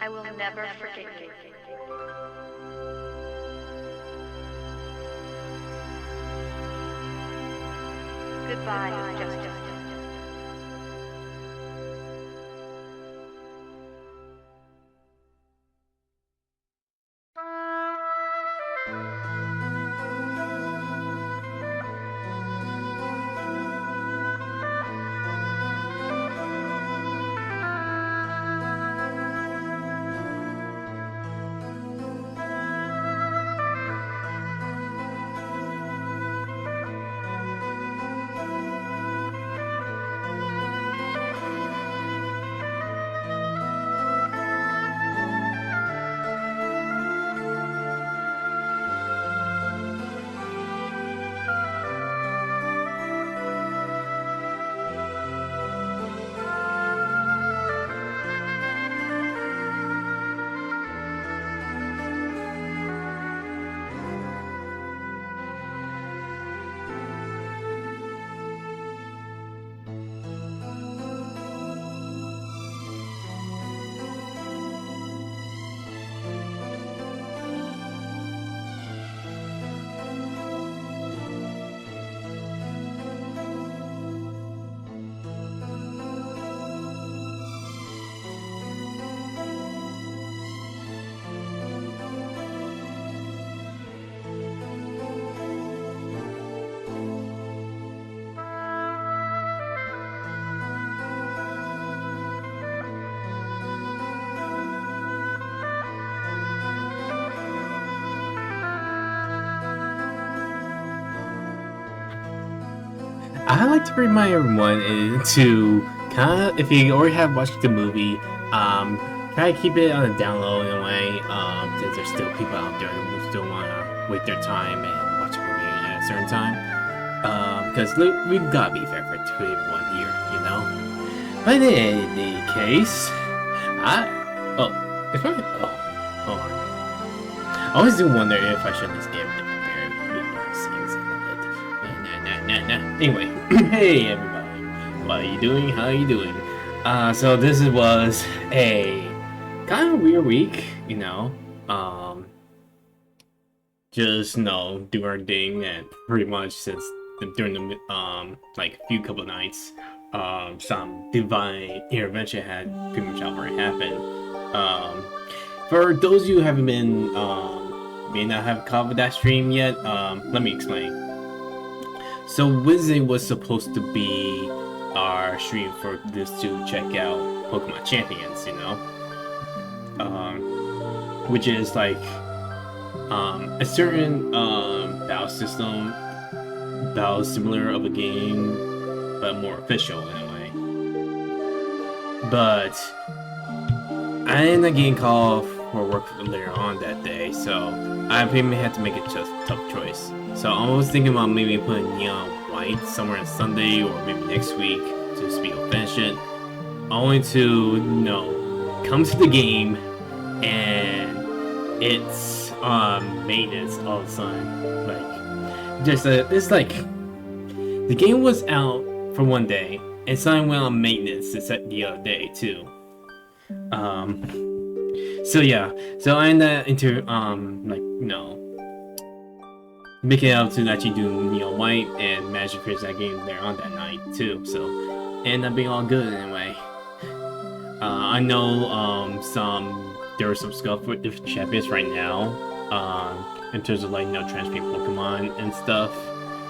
I will never forget you. Goodbye, Justice. I like to remind everyone to kind of, if you already have watched the movie, try to keep it on the down low in a way, since there's still people out there who still want to wait their time and watch a movie at a certain time. Because we've got to be fair for everyone here, you know? But in any case, it's probably, hold on. I always do wonder if I should just get the prepared scenes a little bit. Nah. Anyway, hey everybody, what are you doing? How are you doing? So this was a kind of weird week, you know. Just do our thing, and pretty much since during the like few couple of nights, some divine intervention had pretty much already happened. For those of you who haven't been may not have caught with that stream yet, let me explain. So Wednesday was supposed to be our stream for this to check out Pokemon Champions, you know? Which is like a certain battle system, battle similar of a game, but more official in a way. But I ended up getting called for work later on that day, so I pretty much had to make a tough choice. So I was thinking about maybe putting Neon White somewhere on Sunday or maybe next week to speed up finish it, only to come to the game and it's maintenance all of a sudden. Like it's like the game was out for one day and suddenly went on maintenance the other day too. So yeah, so I ended up making it out to actually do Neon White and Magic Fierce that game there on that night too. So it ended up being all good anyway. I know there was some stuff with the champions right now, in terms of transferring Pokemon and stuff.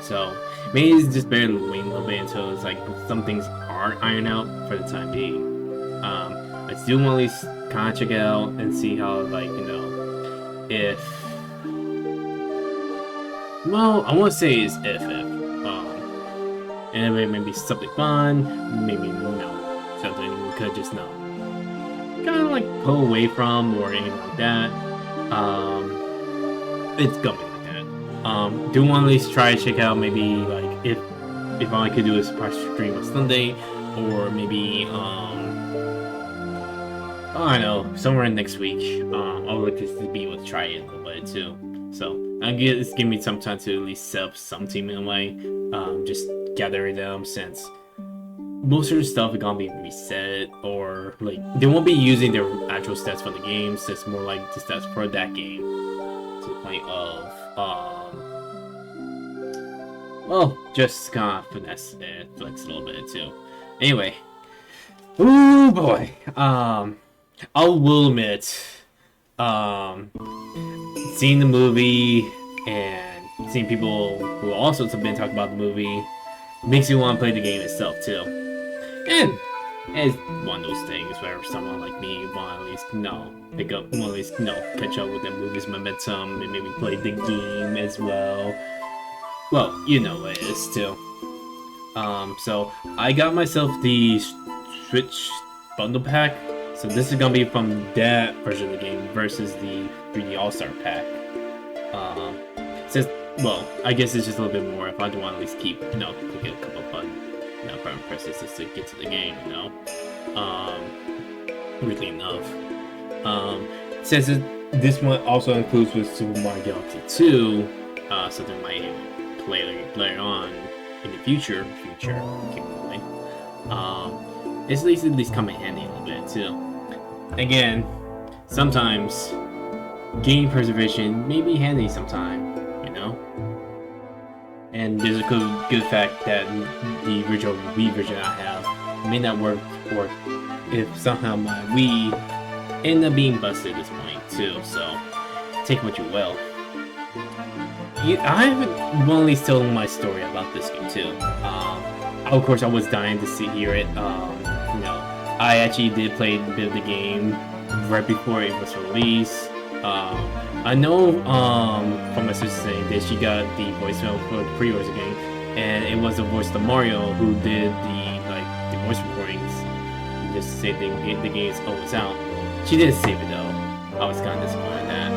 So maybe it's just better to wait a little bit until it's like some things are ironed out for the time being. I still want to at least kind of check it out and see how if I want to say is if and maybe something fun, maybe something we could just kind of like pull away from or anything like that. It's going like that. Do want to at least try to check out maybe like if all I could do is part stream on Sunday, or maybe I don't know, somewhere next week. I'll look to be able to try it a little bit too. So it's give me some time to at least set up some team in a way. Just gather them, since most of the stuff is gonna be reset, or like they won't be using their actual stats for the games. It's more like the stats for that game, to the point of well, just kind of finesse and flex a little bit too. Anyway, oh boy, I will admit, seeing the movie and seeing people who also have been talking about the movie makes you want to play the game itself too. And it's one of those things where someone like me want to at least pick up, want to at least catch up with the movie's momentum and maybe play the game as well. Well, you know what it is too. So I got myself the Switch bundle pack. So this is gonna be from that version of the game versus the 3D All-Star pack. Says, well, I guess it's just a little bit more if I do want to at least keep, clicking a couple of button, presses just to get to the game, weirdly enough. Says that this one also includes with Super Mario Galaxy 2, something I might play later on in the future, capability. It's at least come in handy a little bit too. Again, sometimes game preservation may be handy sometime, and there's a good fact that the original Wii version I have may not work, or if somehow my Wii end up being busted at this point too, so take what you will. I haven't only told my story about this game too. Of course, I was dying to hear it. I actually did play a bit of the game right before it was released. I know from my sister saying that she got the voicemail for the pre-orders game, and it was the voice of Mario who did the voice recordings just to say the game's almost out. She didn't save it though. I was kind of disappointed in that.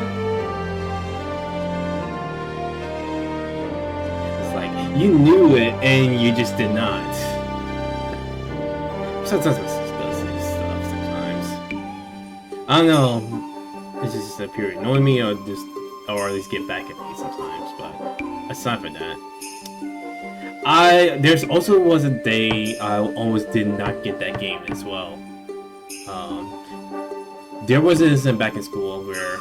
It's like you knew it and you just did not. Sometimes it does stuff. Sometimes I don't know. It's just pure annoy me, or at least get back at me sometimes. But aside from that, there's also was a day I almost did not get that game as well. There was an incident back in school where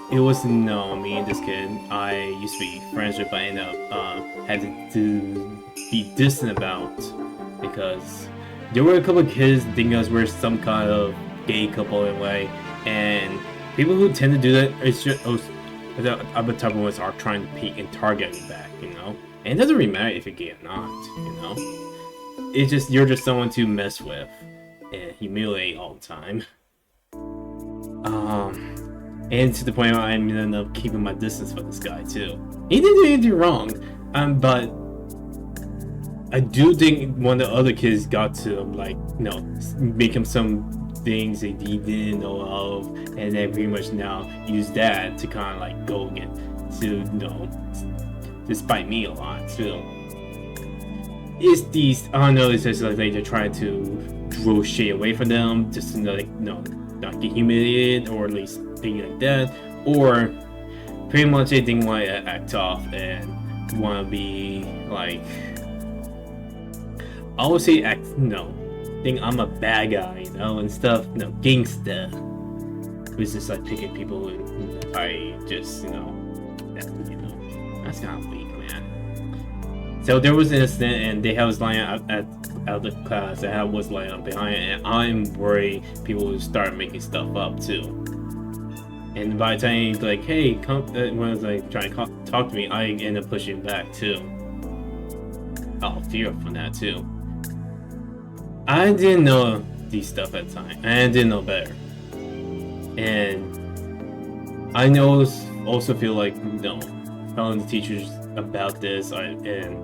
it was me and this kid I used to be friends with, but I ended up had to be distant about because there were a couple of kids thinking us were some kind of gay couple in a way, and people who tend to do that, it's just the other type of ones are trying to peek and target you back, and it doesn't really matter if you're gay or not, It's just you're just someone to mess with and humiliate all the time. And to the point where I ended up keeping my distance from this guy too. He didn't do anything wrong, but I do think one of the other kids got to make him some things that he didn't know of, and then pretty much now use that to kind of go again to despite me a lot too. It's these, I don't know, it's just like they're trying to draw shade away from them just to not get humiliated, or at least things like that, or pretty much they didn't want to act tough and want to be I would say think I'm a bad guy, and stuff, gangsta. It's just picking people and I just, that's kind of weak, man. So there was an incident, and they was lying out of the class, and I was lying up behind it, and I'm worried people would start making stuff up too. And by the time he's like, hey, come, when I was trying to talk to me, I end up pushing back too. I'll fear from that too. I didn't know these stuff at the time. I didn't know better. And I also feel like, telling the teachers about this and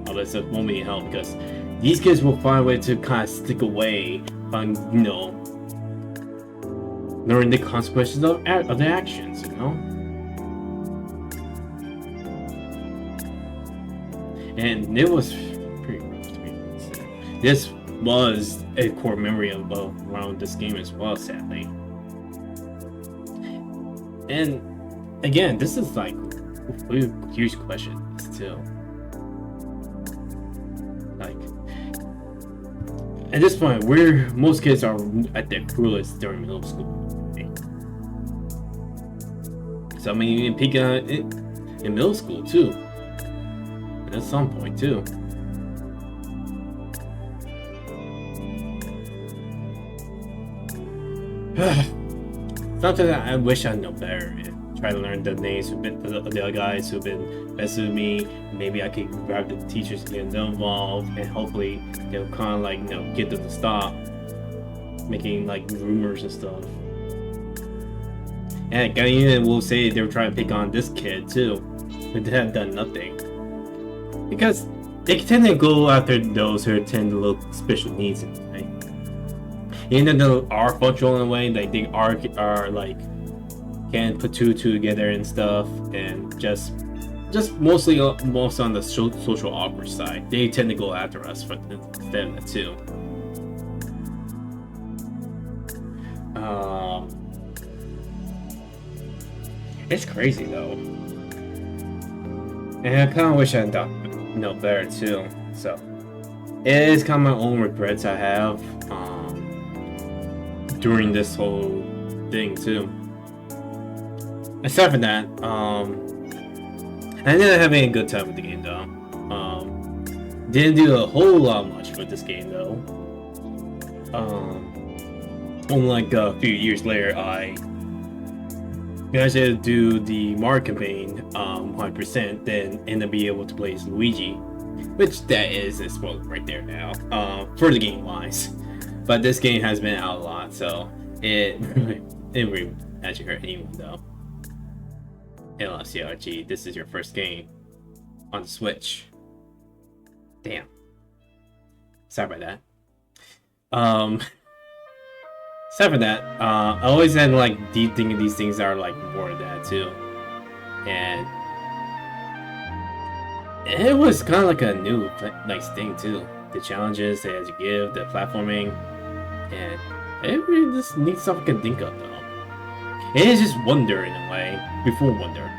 all that stuff won't be help, because these kids will find a way to kind of stick away on, learning the consequences of their actions, And it was pretty rough to me. This was a core memory around this game as well, sadly. And again, this is a huge question too. at this point, we're most kids are at their cruelest during middle school. So I mean, you can peak in middle school too. At some point too. Sometimes I wish I know better. Try to learn the names of the other guys who've been best with me. Maybe I could grab the teachers to get them involved, and hopefully they'll kind of like get them to stop making like rumors and stuff. And again, will say they were trying to pick on this kid too, but they have done nothing because they tend to go after those who tend to look special needs in a way. Even though they are functional in a way, like they are like can put two together and stuff, and just mostly most on the social awkward side. They tend to go after us for them too. It's crazy though, and I kind of wish I know better too. So it is kind of my own regrets I have during this whole thing too. Aside from that, I ended up having a good time with the game though. Didn't do a whole lot much with this game though. Only like a few years later, I managed to do the Mario campaign 100%, then end up being able to play as Luigi, which that is a spoiler right there now for the game wise. But this game has been out a lot, so it really hasn't hurt anyone though. LFCRG, this is your first game on the Switch. Damn. Sorry about that. Aside from that, I always had like thinking these things are like more of that too, and it was kind of like a new nice thing too. The challenges they had to give, the platforming, and it really just neat stuff I can think of though. It is just wonder in a way before wonder.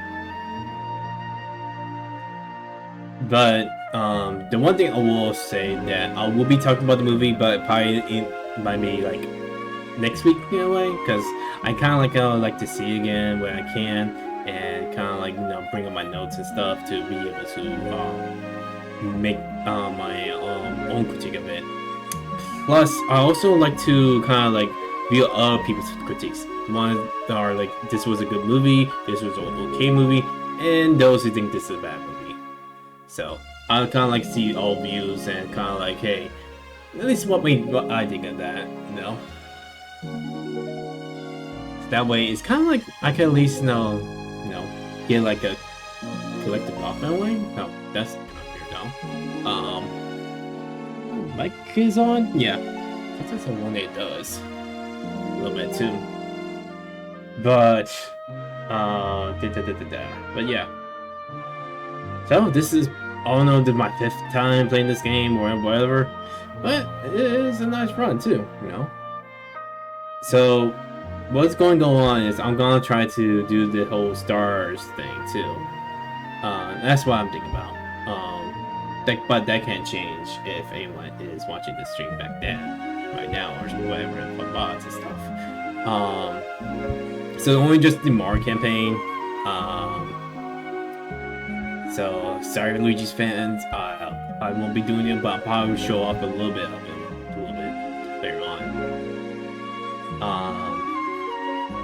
But the one thing I will say that I will be talking about the movie, but probably by me like next week in a way, because I kind of like to see it again when I can, and kind of like bring up my notes and stuff to be able to make my own critique of it. Plus, I also like to kind of like view other people's critiques. One that are like, this was a good movie, this was an okay movie, and those who think this is a bad movie. So I kind of like to see all views and kind of like, hey, at least what I think of that, you know. That way, it's kind of like I can at least get like a collective thought in a way. No, that's kind of weird now. Mic is on? Yeah, that's the one that does a little bit too. But but yeah. So this is, I don't know, this is my 5th time playing this game or whatever, but it is a nice run too, you know. So what's going to go on is I'm gonna try to do the whole stars thing too. That's what I'm thinking about. But that can't change if anyone is watching this stream back then, right now, or whatever, and bots and stuff. So only just the Mario campaign. So sorry, Luigi's fans. I won't be doing it, but I'll probably show off a little bit of it later on.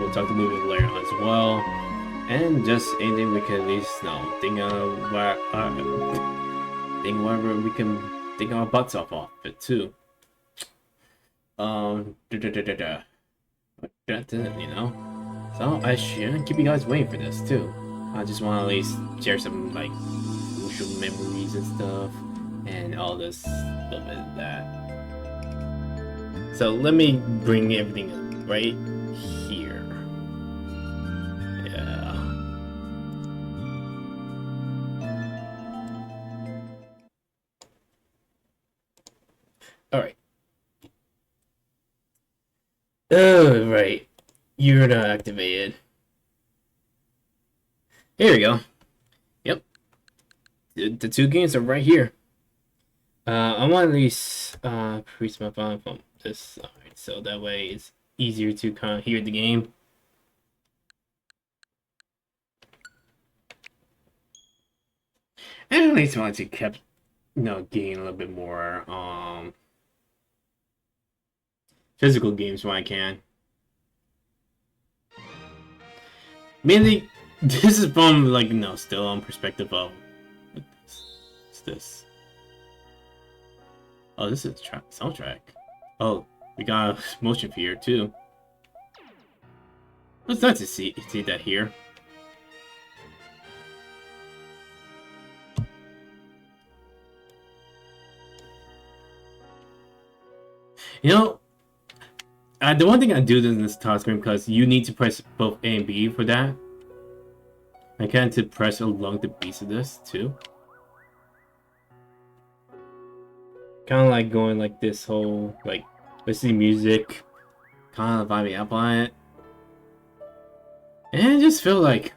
We'll talk the movie later on as well, and just anything we can at least think whatever we can think our butts off it too. You know. So I shouldn't keep you guys waiting for this too. I just want to at least share some like social memories and stuff, and all this little bit of that. So let me bring everything up right here. Yeah. Alright. Alright. You're not activated. Here we go. Yep. The 2 games are right here. I want at least increase my volume from this side, so that way it's easier to kind of hear the game. And at least want to keep, gain a little bit more physical games when I can. Mainly, this is from like still on perspective of what's this? Oh, this is soundtrack. Oh, we got a motion here too. It's nice to see that here. The one thing I do in this task screen, because you need to press both A and B for that. I can't to press along the beats of this too. Kind of like going like this whole like listening music, kind of vibing up on it, and I just feel like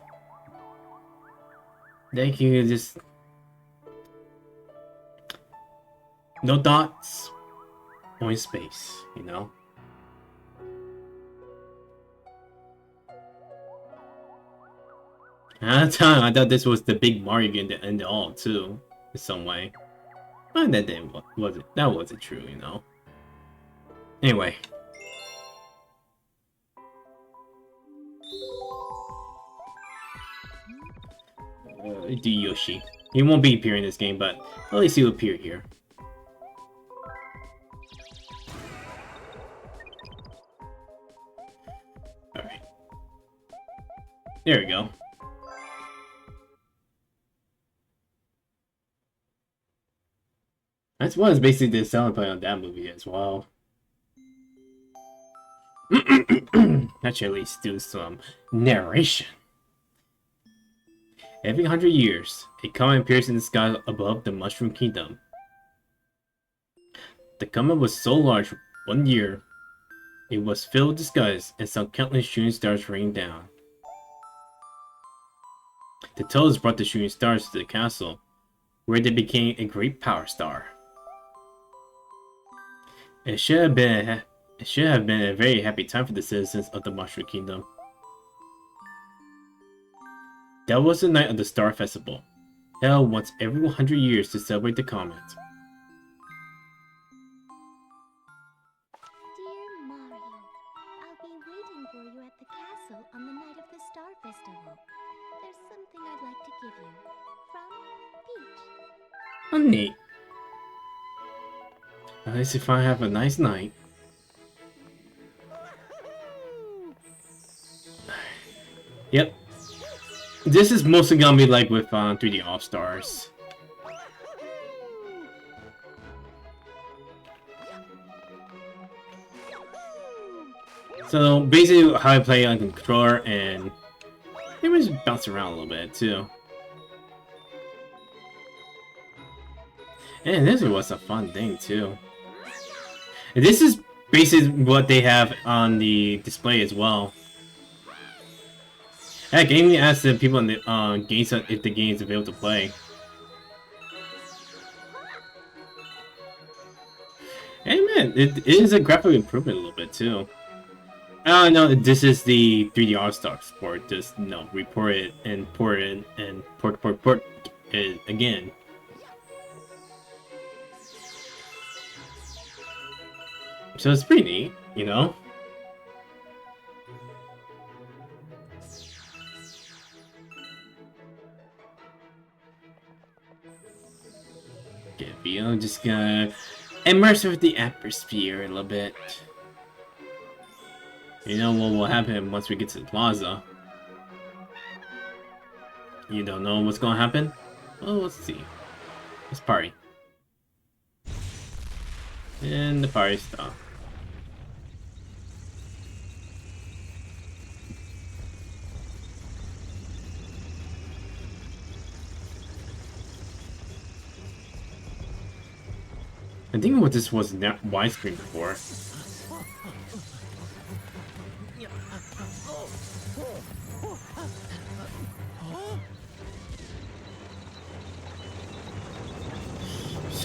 they can just no dots, only space, At the time, I thought this was the big Mario game to end it all too, in some way. But that wasn't true, Anyway. Do Yoshi. He won't be appearing in this game, but at least he'll appear here. Alright. There we go. That's what is basically the selling point on that movie as well. That should at least do some narration. Every 100 years, a comet appears in the sky above the Mushroom Kingdom. The comet was so large, 1 year, it was filled with skies and saw countless shooting stars raining down. The Toads brought the shooting stars to the castle, where they became a great power star. It should have been a very happy time for the citizens of the Mushroom Kingdom. That was the night of the Star Festival, held once every 100 years to celebrate the comet. Dear Mario, I'll be waiting for you at the castle on the night of the Star Festival. There's something I'd like to give you. From Peach. Oh, neat. At least if I have a nice night. Yep. This is mostly gonna be like with 3D All-Stars. So basically how I play on controller, and it was bounce around a little bit too. And this was a fun thing too. And this is basically what they have on the display as well. Heck, I even asked the people in the games if the game is available to play. And man, it is a graphic improvement a little bit too. I know this is the 3D All-Stars port. Just report it and port it and port it again. So it's pretty neat, Okay, I'm just gonna immerse with the atmosphere a little bit. You know what will happen once we get to the plaza? You don't know what's gonna happen? Well, let's see. Let's party. And the party stopped. I think what this was widescreen before.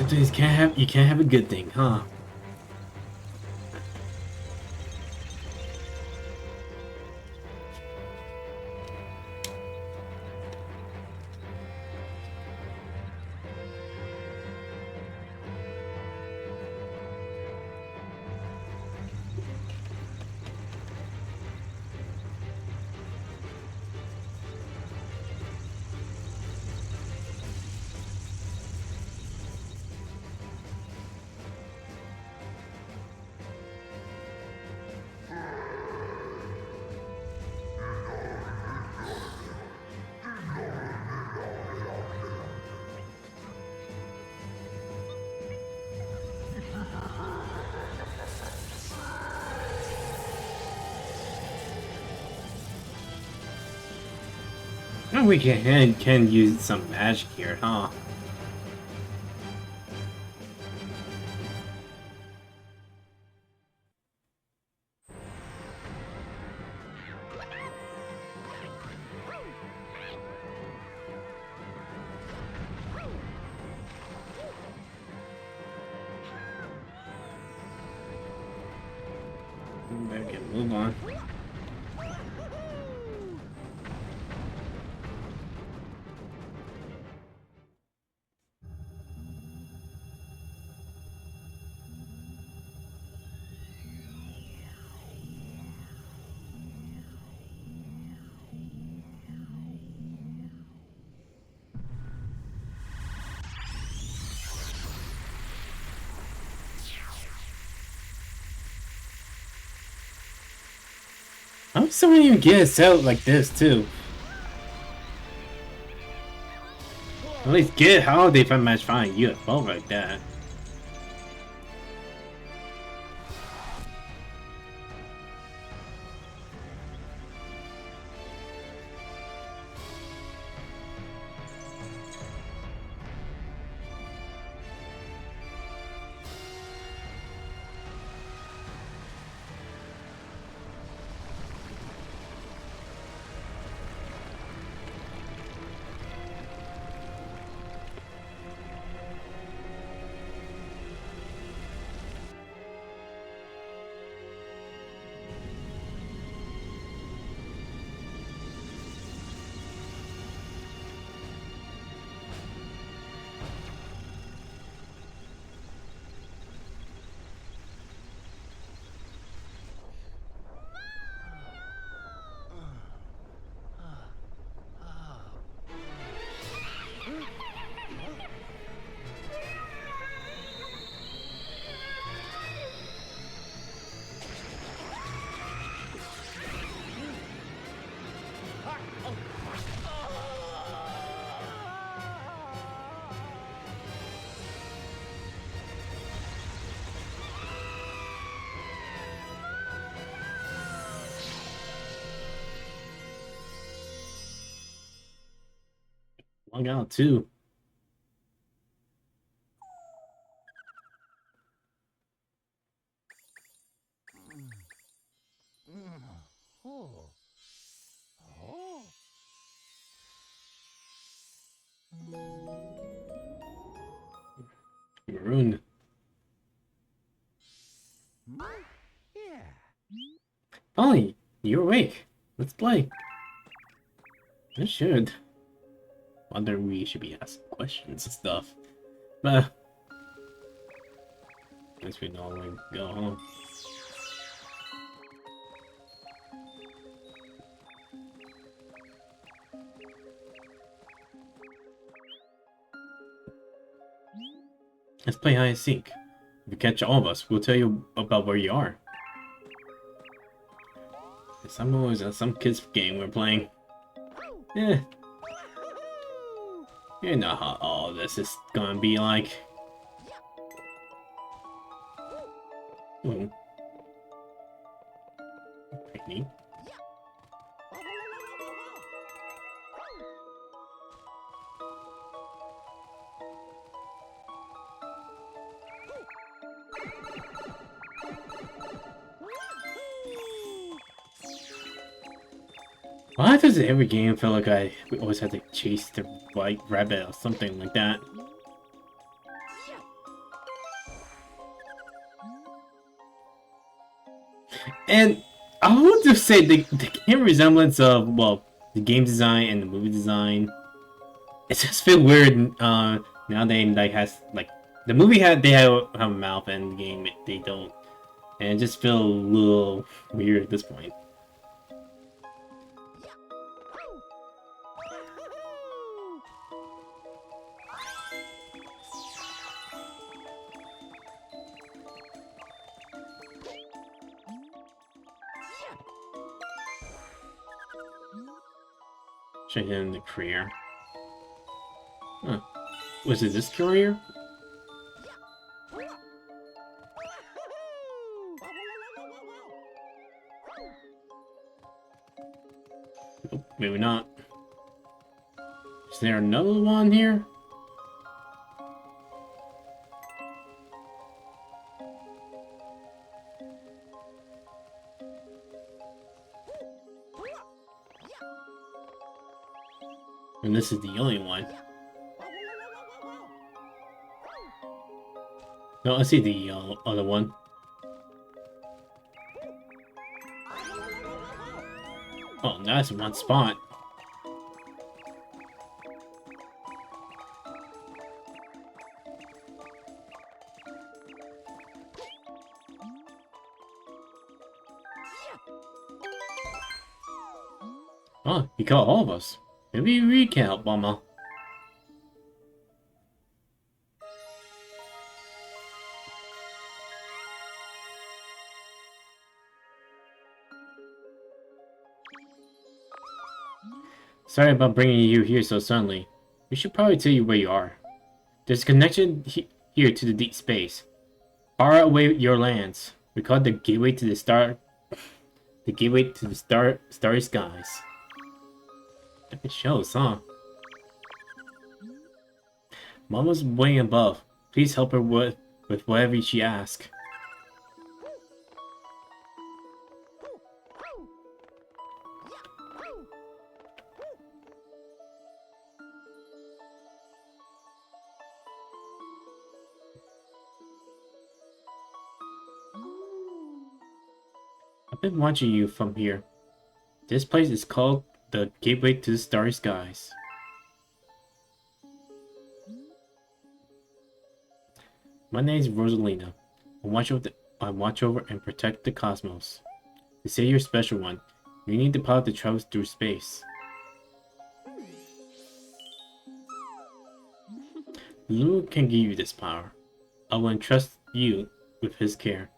Sometimes you can't have a good thing, huh? Oh, we can use some magic here, huh? Better get a move on. How does someone even get us out like this, too? At least get how they find match fine UFO like that. Log out too. Maroon. Ollie, you're awake. Let's play. I should. Wonder we should be asking questions and stuff. But guess we know when we go home. Let's play hide and seek. If you catch all of us, we'll tell you about where you are. Some kids game we're playing. Yeah. You know how all this is gonna be like. Pretty neat. Why does every game feel like we always have to chase the white rabbit or something like that? And I want to say the game resemblance of, well, the game design and the movie design, it just feel weird. Now they like has like the movie they have a mouth, and the game they don't, and it just feel a little weird at this point. Check in the career. Huh. Was it this career? Nope, maybe not. Is there another one here? And this is the only one. No, I see the other one. Oh, that's one spot. Oh, he caught all of us. Maybe we can help Mama. Sorry about bringing you here so suddenly. We should probably tell you where you are. There's a connection here to the deep space. Far away your lands. We call it the gateway to the star. The gateway to the starry skies. It shows, huh? Mama's way above. Please help her with whatever she asks. I've been watching you from here. This place is called the Gateway to the Starry Skies. My name is Rosalina. I watch over and protect the cosmos. They say you're a special one. You need the power to travel through space. Lulu can give you this power. I will entrust you with his care.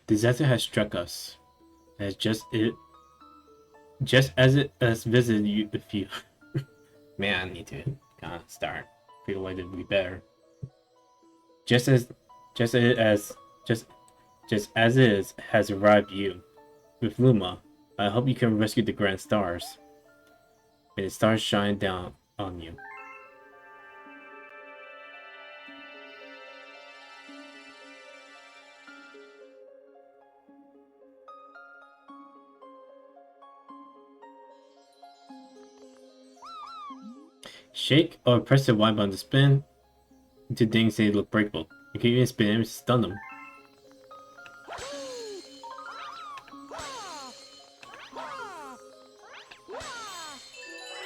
Disaster has struck us. As just as it has visited you with you. Man, I need to kind of start. Feel like it would be better. Just as it is has arrived you. With Luma, I hope you can rescue the grand stars. May the stars shine down on you. Shake or press the Y button to spin into things they look breakable. You can even spin them to stun them.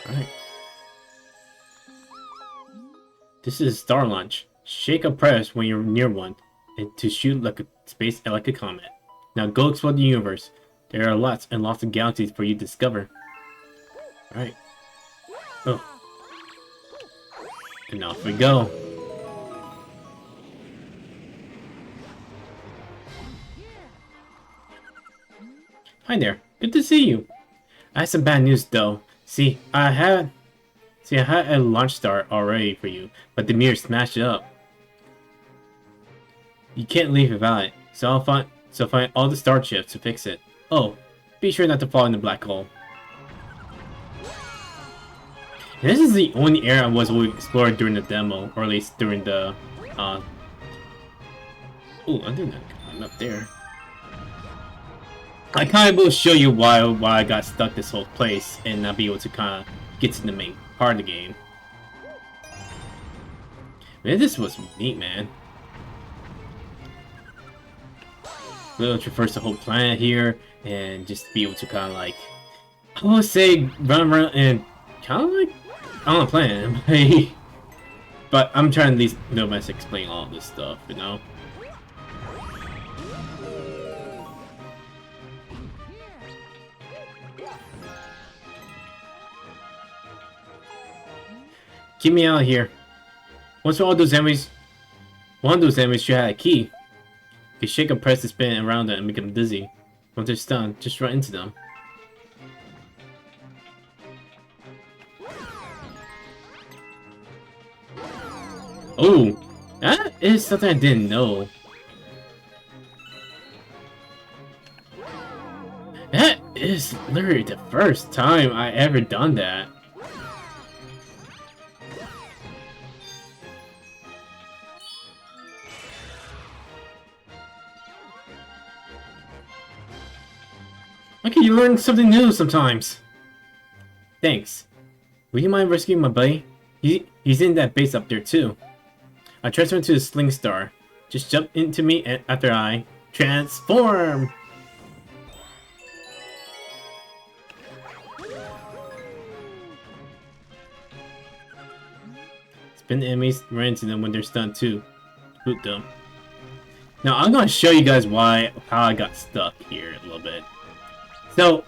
Alright. This is a star launch. Shake or press when you're near one, and to shoot like a comet. Now go explore the universe. There are lots and lots of galaxies for you to discover. Alright. Oh. And off we go. Hi there. Good to see you. I have some bad news though. See, I had a launch star already for you, but the mirror smashed it up. You can't leave without it, so find all the star chips to fix it. Oh, be sure not to fall in the black hole. And this is the only area I was able to explore during the demo, or at least during the oh, I didn't climb up there. I kind of will show you why I got stuck this whole place and not be able to kind of get to the main part of the game. Man, this was neat, man. We'll traverse the whole planet here and just be able to kind of like, I would say, run around and kind of like on a planet. But I'm trying to at least know best explain all this stuff, you know? Get me out of here. Once all those enemies, one of those enemies should have a key. You shake and press the spin around them and make them dizzy. Once they're stunned, just run into them. Oh, that is something I didn't know. That is literally the first time I ever done that. Okay, you learn something new sometimes. Thanks. Would you mind rescuing my buddy? He's in that base up there too. I transfer him to the Sling Star. Just jump into me after I transform! Spin the enemies, run into them when they're stunned too. Boot them. Now I'm gonna show you guys how I got stuck here a little bit. So,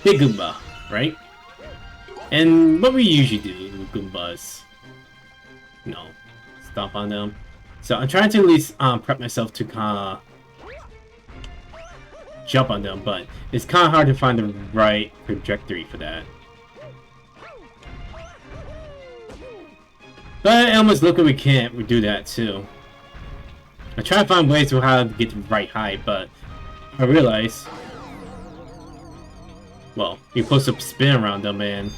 Big Goomba, right? And what we usually do with Goombas, you know, stomp on them. So I'm trying to at least prep myself to kind of jump on them, but it's kind of hard to find the right trajectory for that. But it almost look like we do that too. I try to find ways to how to get the right height, but I realize, well, you're supposed to spin around them and,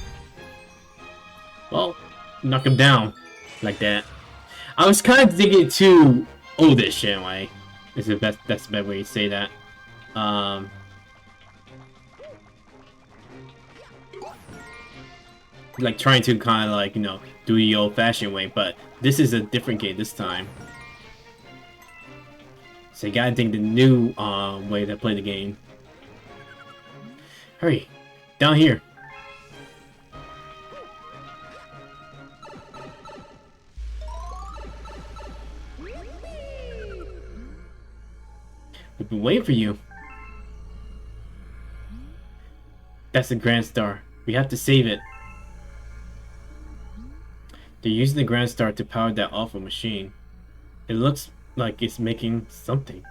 well, knock them down like that. I was kind of thinking too oldish anyway. That's the best way to say that. Like trying to kind of like, you know, do the old-fashioned way, but this is a different game this time. So you gotta think the new way to play the game. Hurry, down here. We've been waiting for you. That's the Grand Star. We have to save it. They're using the Grand Star to power that awful machine. It looks like it's making something.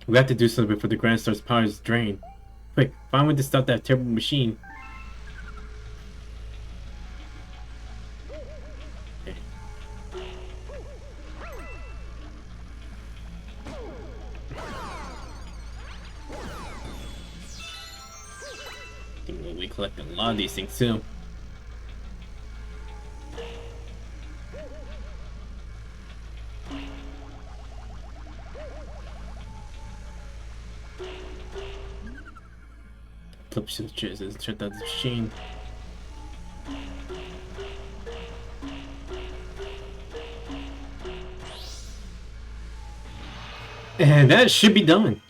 We have to do something before the Grand Star's power is drained. Quick, find a way to stop that terrible machine. Okay. I think we'll be collecting a lot of these things too. Flip switches and shut down the machine. And that should be done.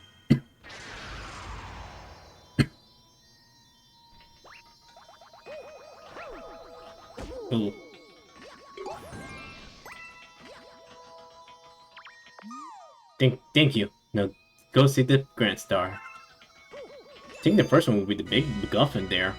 Oh. Thank you. Now go see the Grand Star. I think the first one will be the big MacGuffin there.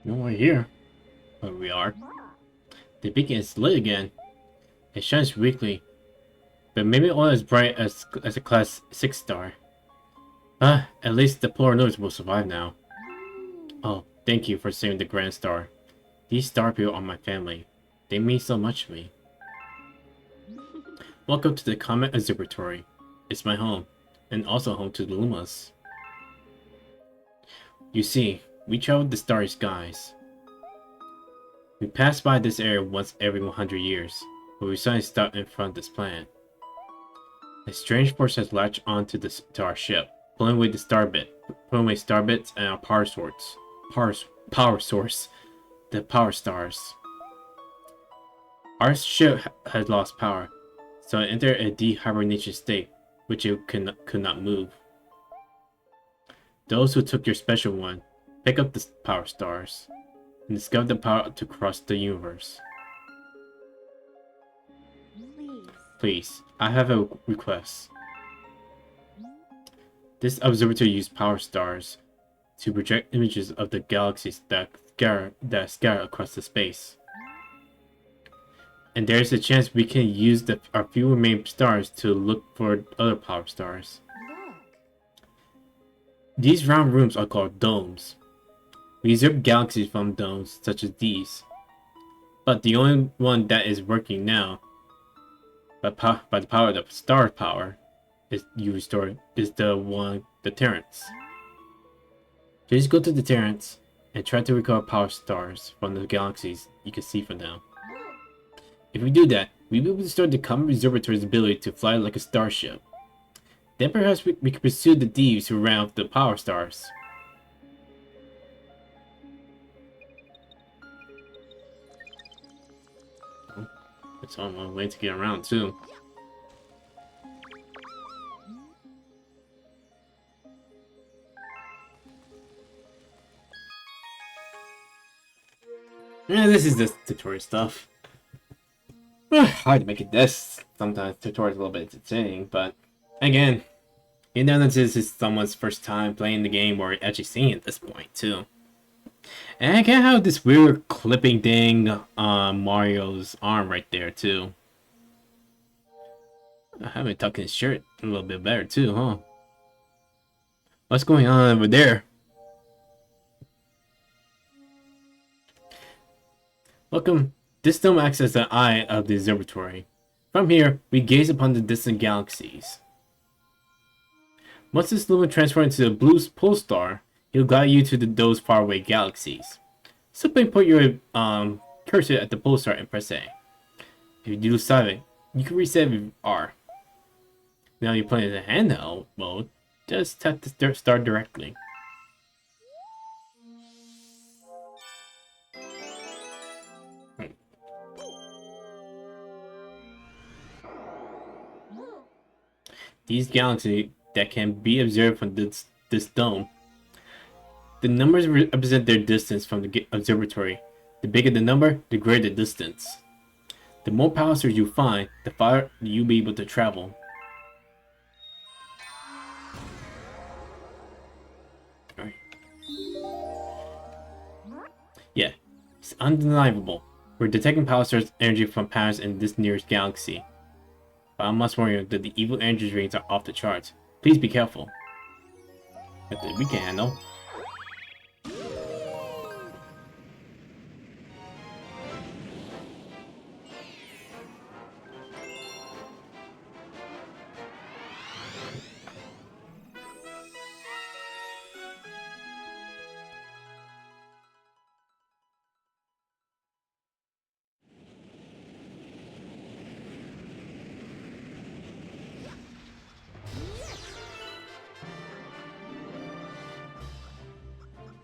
We're here. Where we are. The beacon is lit again. It shines weakly, but maybe all as bright as a class 6 star. At least the polar nodes will survive now. Oh, thank you for saving the Grand Star. These star people are my family. They mean so much to me. Welcome to the Comet Observatory. It's my home, and also home to the Lumas. You see, we traveled the starry skies. We pass by this area once every 100 years, but we suddenly stop in front of this planet. A strange force has latched onto to our ship, pulling away star bits and our power source. The power stars. Our ship had lost power, so it entered a dehibernation state, which it could not move. Those who took your special one pick up the power stars and discover the power to cross the universe. Please, I have a request. This observatory uses power stars to project images of the galaxies that scatter across the space. And there's a chance we can use our few remaining stars to look for other power stars. These round rooms are called domes. We observe galaxies from domes such as these. But the only one that is working now, by the power of the star power, is the Terrans. Just go to the Terrans and try to recover power stars from the galaxies you can see from now. If we do that, we'll be able to start the Comet Observatory's ability to fly like a starship. Then perhaps we can pursue the thieves who ran off the power stars. Oh, that's one way to get around too. Yeah, this is the tutorial stuff. Hard to make it this. Sometimes tutorial is a little bit entertaining, but again, you know that this is someone's first time playing the game or actually seeing it at this point too. And I can't have this weird clipping thing on Mario's arm right there too. I haven't tucked his shirt a little bit better too, huh? What's going on over there? Welcome. This dome acts as the eye of the observatory. From here, we gaze upon the distant galaxies. Once this lumen transforms into a blue pole star, it'll guide you to those faraway galaxies. Simply put your cursor at the pole star and press A. If you do silent, you can reset with R. Now you're playing in the handheld mode, just tap the star directly. These galaxies that can be observed from this dome. The numbers represent their distance from the observatory. The bigger the number, the greater the distance. The more power stars you find, the farther you'll be able to travel. Alright. Yeah, it's undeniable. We're detecting power stars energy from patterns in this nearest galaxy. But I must warn you that the evil energy rings are off the charts. Please be careful. But we can handle.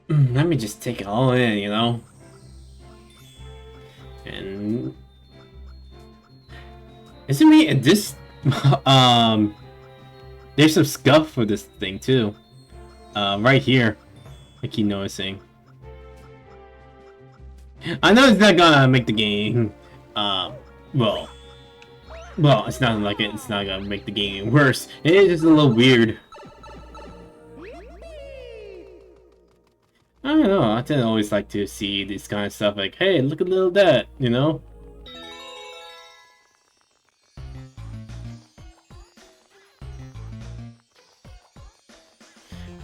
Let me just take it all in, you know? And... Isn't me this... There's some scuff for this thing, too. Right here. I keep noticing. I know it's not gonna make the game... Well, it's not like it's not gonna make the game worse. It is just a little weird. I don't know. I tend to always like to see this kind of stuff like, hey, look at little that, you know?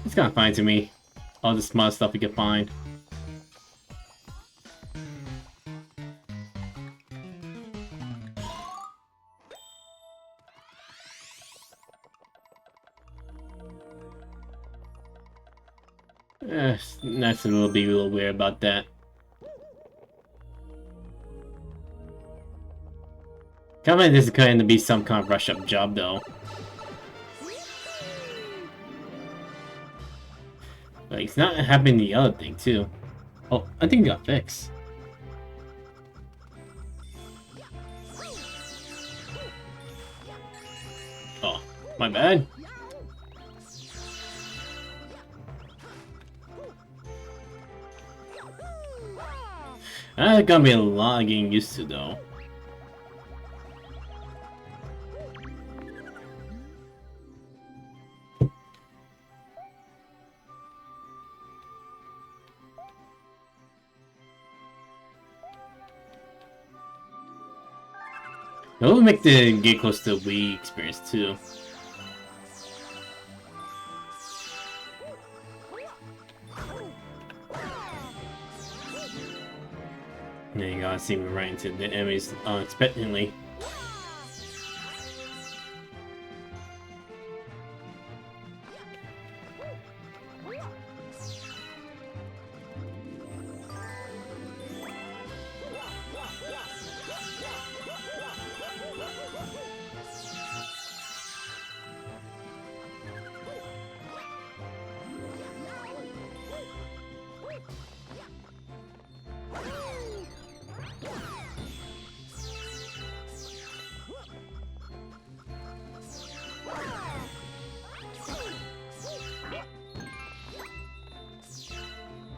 It's kind of fine to me. All the small stuff you can find. That's a little weird about that. Kind of like this is going to be some kind of rush up job though. Like, it's not happening the other thing too. Oh, I think it got fixed. Oh, my bad. That's gonna be a lot of getting used to though. It will make the get close to Wii experience too. And then you gotta see me right into the enemies unexpectedly.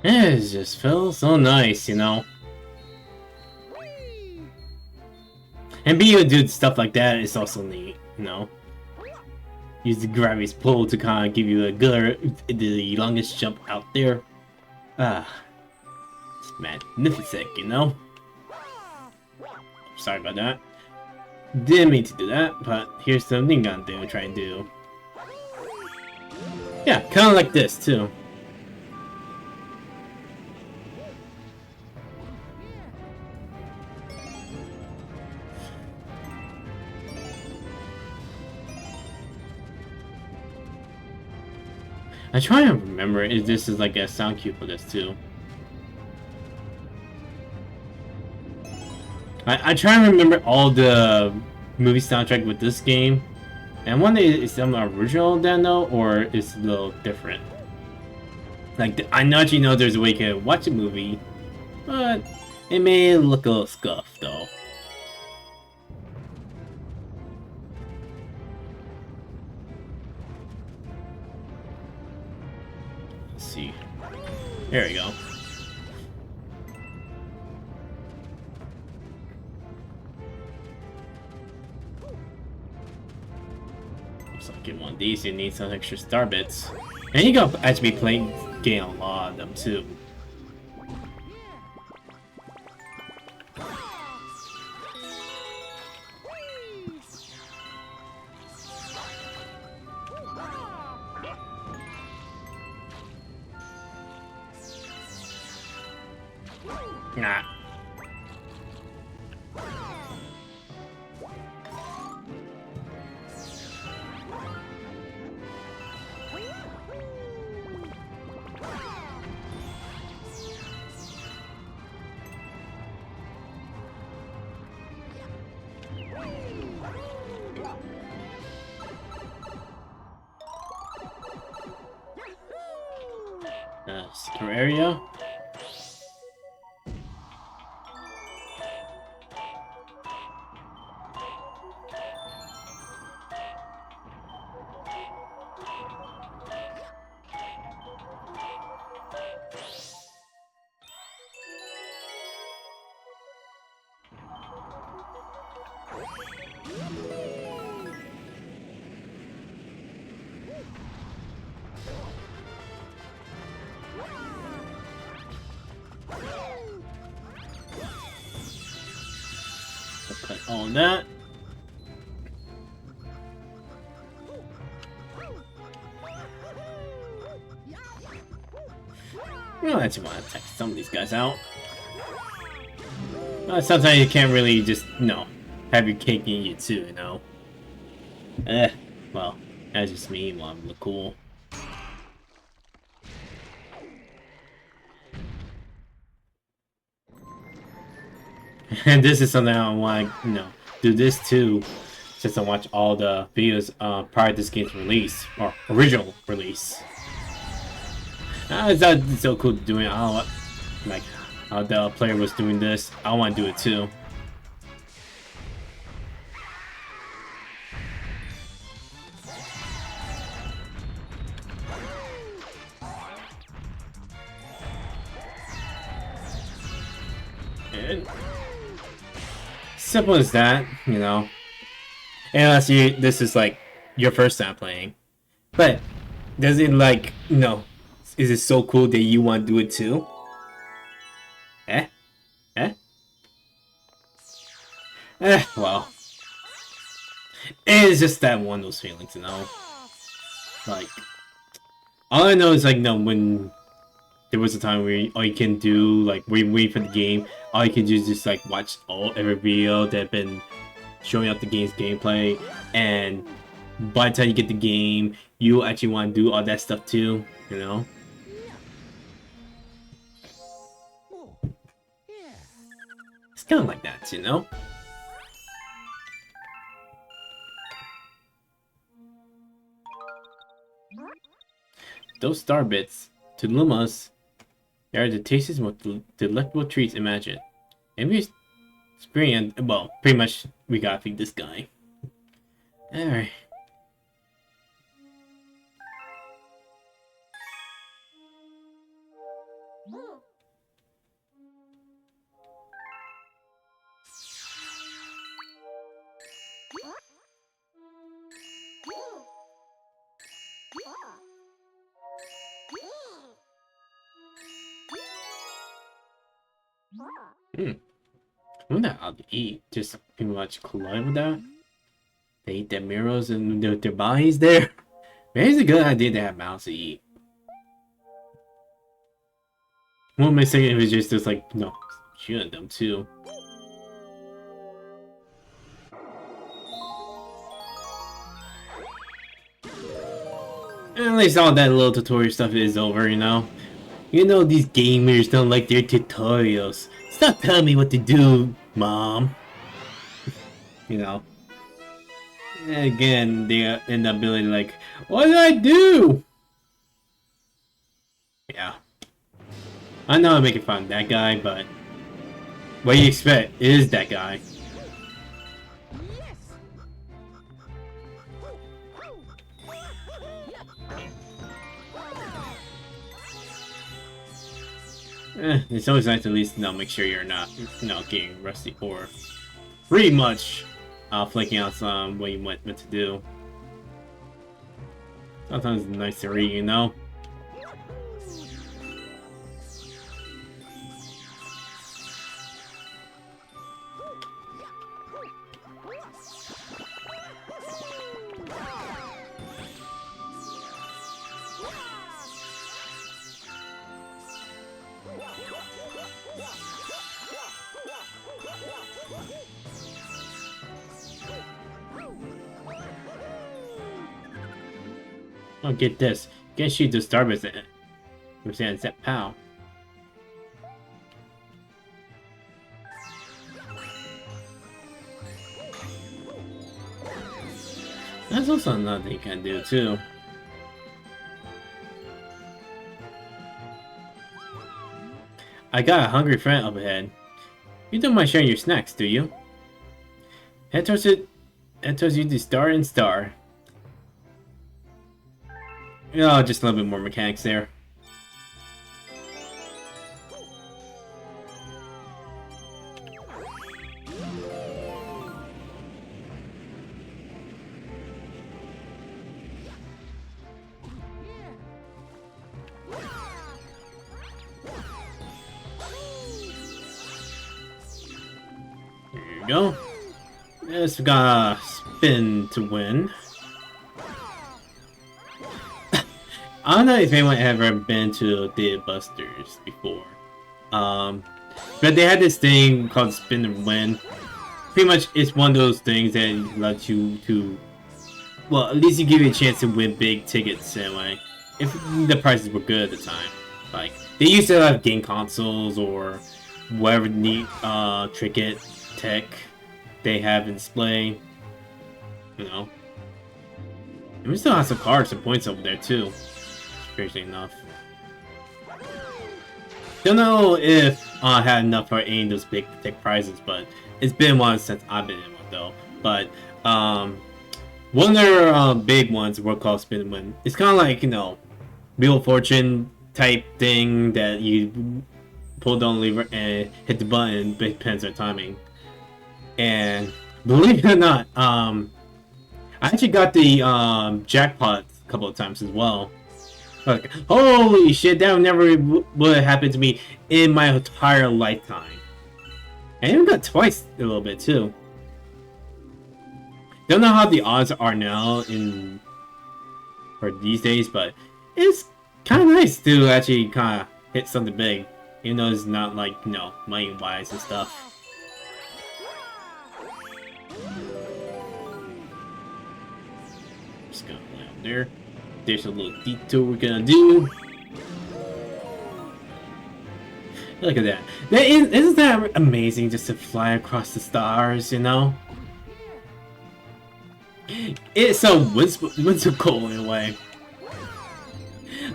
It just feels so nice, you know? And being able to do stuff like that is also neat, you know? Use the gravity's pull to kind of give you the longest jump out there. Ah, it's magnificent, you know? Sorry about that. Didn't mean to do that, but here's something I'm gonna try and do. Yeah, kind of like this too. I try to remember if this is like a sound cue for this too. I try to remember all the movie soundtrack with this game, and one day is some original then though, or it's a little different. Like I actually know there's a way you can watch a movie, but it may look a little scuffed though. See. There we go. Looks like in one of these you need some extra star bits. And you can actually be getting a lot of them too. Nah. Secure area. Cut all that. You don't actually want to take some of these guys out. Sometimes you can't really just, have your cake and eat it too, you know? Well, that's just me while I look cool. And this is something I want to, do this too, since I watch all the videos prior to this game's release, or original release. It's not so cool doing it. I don't like how the player was doing this. I want to do it too. And simple as that, Unless this is like your first time playing. But does it is it so cool that you want to do it too? Well. It's just that one of those feelings, Like, all I know is when there was a time where all you can do, like, wait for the game, all you can do is just watch every video that been showing up the game's gameplay, and by the time you get the game, you actually want to do all that stuff too, It's kind of like that, Those star bits, to Lumas, they are the tastiest, most delectable treats imagined. And we experience, well, pretty much we gotta feed this guy. Alright. I'm not allowed to eat, just pretty much collide with that. They eat their mirrors and their bodies there. Maybe it's a good idea to have mouths to eat. One may say it was just shooting them too. And at least all that little tutorial stuff is over, these gamers don't like their tutorials. Stop telling me what to do, Mom. And again, they end up being like, what did I do? Yeah. I know I'm making fun of that guy, but what do you expect? It is that guy. It's always nice to at least make sure you're not getting rusty or pretty much flaking out some what you meant to do. Sometimes it's nice to read, Oh, get this. Can't shoot the starburst in it. We're saying set pow. That's also another thing you can do too. I got a hungry friend up ahead. You don't mind sharing your snacks, do you? Head towards it. Head towards you to star and star. Just a little bit more mechanics there. There you go. Just gonna spin to win. I don't know if anyone ever been to Data Busters before. But they had this thing called Spin and Win. Pretty much, it's one of those things that lets you to, well, at least you give you a chance to win big tickets anyway, if the prices were good at the time. Like, they used to have game consoles or whatever neat trinket tech they have in display, you know. And we still have some cards and points over there too, strangely enough. Don't know if I had enough for any of those big tech prizes, but it's been one since I've been in one though. But one of their big ones were called Spin and Win. It's kind of like, you know, Wheel of Fortune type thing that you pull down the lever and hit the button, but it depends on timing. And believe it or not, I actually got the jackpot a couple of times as well. Like, holy shit, that never would have happened to me in my entire lifetime. And I even got twice a little bit too. Don't know how the odds are now for these days, but it's kind of nice to actually kind of hit something big, even though it's not like, you know, money wise and stuff. Just gonna lay out there. There's a little detour we're gonna do. Look at that. Isn't that amazing just to fly across the stars, you know? It's so whimsical in a way.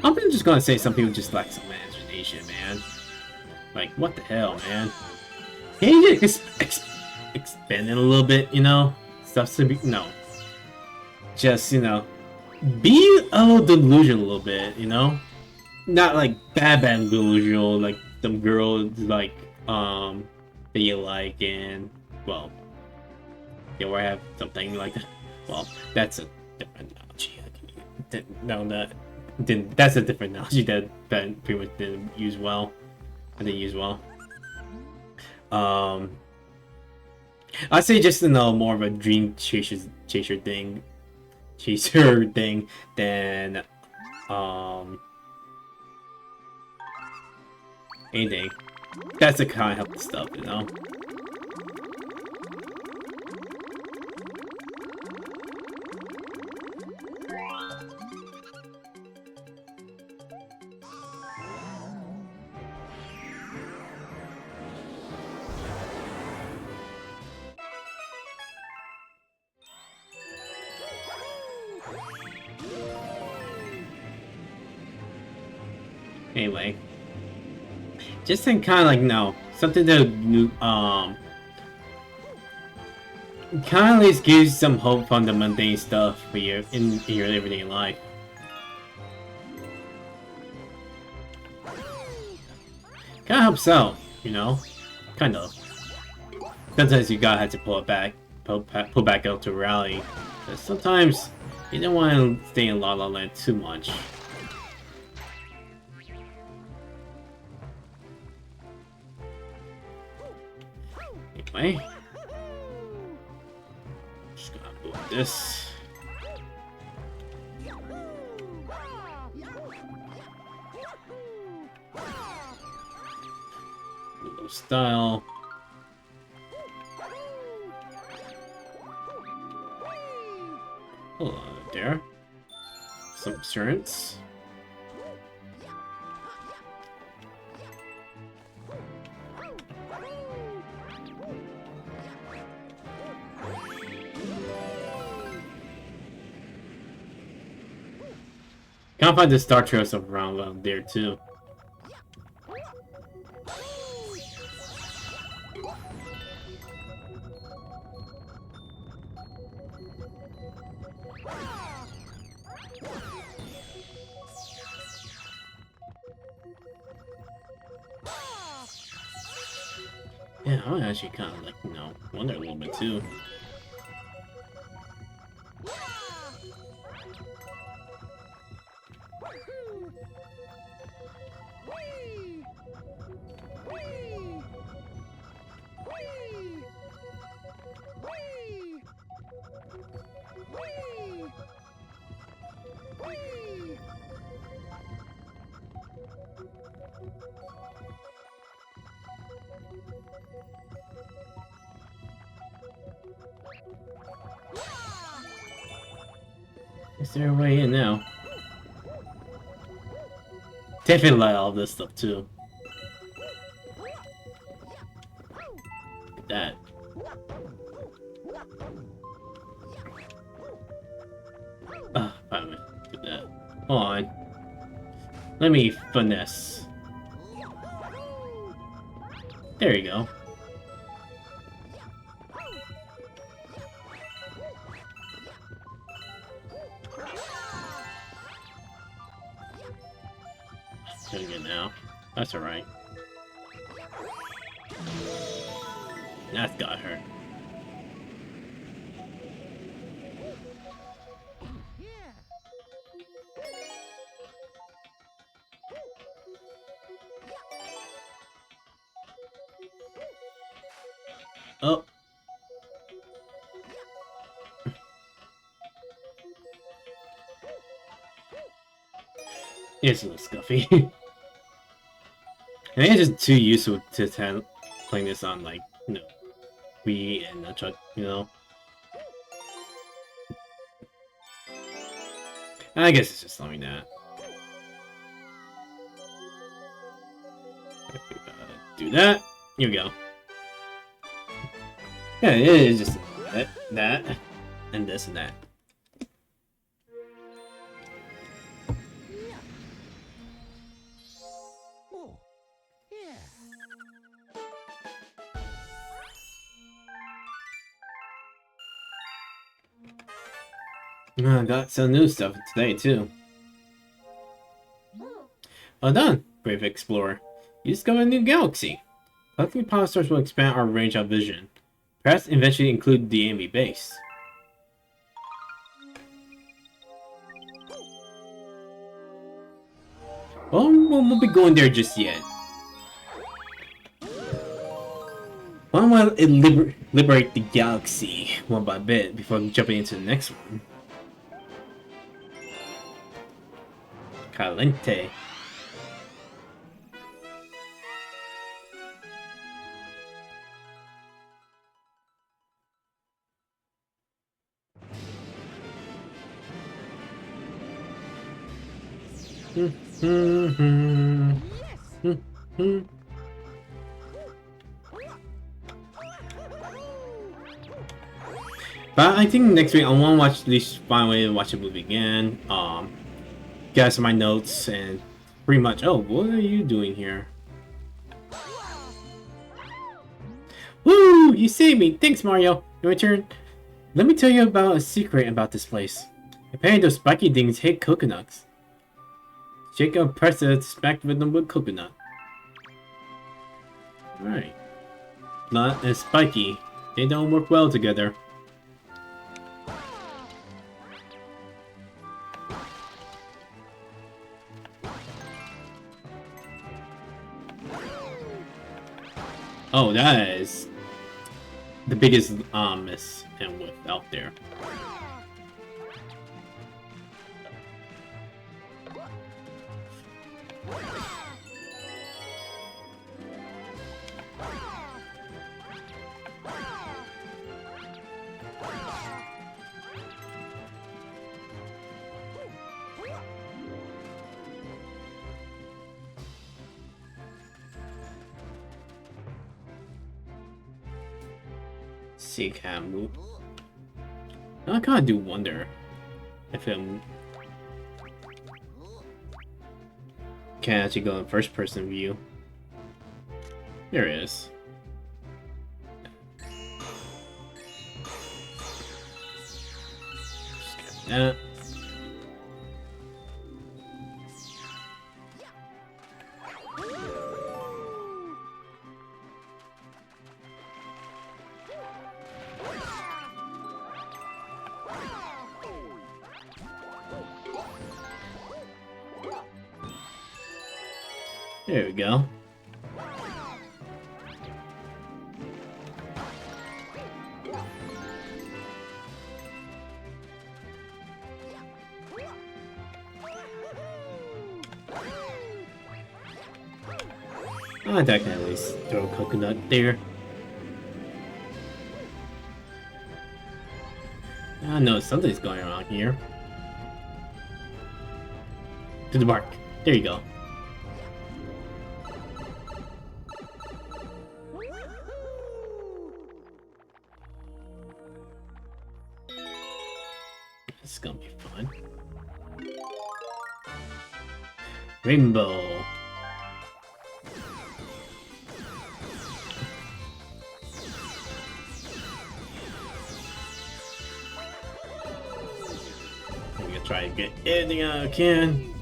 I'm just gonna say some people just lack some imagination, man. Like, what the hell, man? Can you just expand it a little bit, you know? Stuff to be, no. Just, you know, be a little delusional a little bit, you know? Not like bad delusional, like some girls like that you like, and well, yeah, where I have something like that. Well, that's a different analogy. That's a different analogy that pretty much didn't use well. I didn't use well. I'd say just to know more of a dream chaser thing than anything. That's the kind of helpful stuff, you know. Anyway, just in kind of like, no, something to kind of at least gives some hope from the mundane stuff for you in your everyday life. Kind of helps out, you know, kind of. Sometimes you gotta have to pull back out to reality. But sometimes you don't want to stay in La La Land too much. Anyway, just gonna move this. A little style. Hold on there. Some assurance. Can't find the Star Trails around there too. Yeah, I actually kind of like, you know, wonder a little bit too. Is there a way in now? Definitely like all this stuff too. Look at that. Finally. Look at that. Hold on. Let me finesse. There you go. Doing it now. That's alright. That's got her. Oh. It's a little scuffy. I think it's just too used to playing this on, like, you know, Wii and Nunchuck, you know. I guess it's just like that. Do that. Here we go. Yeah, it is just that, and this and that. I got some new stuff today too. Well done, brave explorer. You discovered a new galaxy. Collecting power stars will expand our range of vision. Perhaps eventually include the enemy base. Well, we won't be going there just yet. Why don't I liberate the galaxy one by bit before jumping into the next one? Caliente. But I think next week I want to watch, at least find a way to watch the movie again. Get some of my notes and pretty much. Oh, what are you doing here? Woo! You saved me. Thanks, Mario. In return, let me tell you about a secret about this place. Apparently, those spiky things hate coconuts. Shake a press it, smack with them with coconut. Alright. Nut and spiky. They don't work well together. Oh, that is the biggest miss and whip out there. Camu. I kind of do wonder if it can actually go in first person view. There it is. Just get that. There we go. I can at least throw a coconut there. I know something's going on here. To the mark. There you go. This is gonna be fun. Rainbow. I'm gonna try to get anything I can.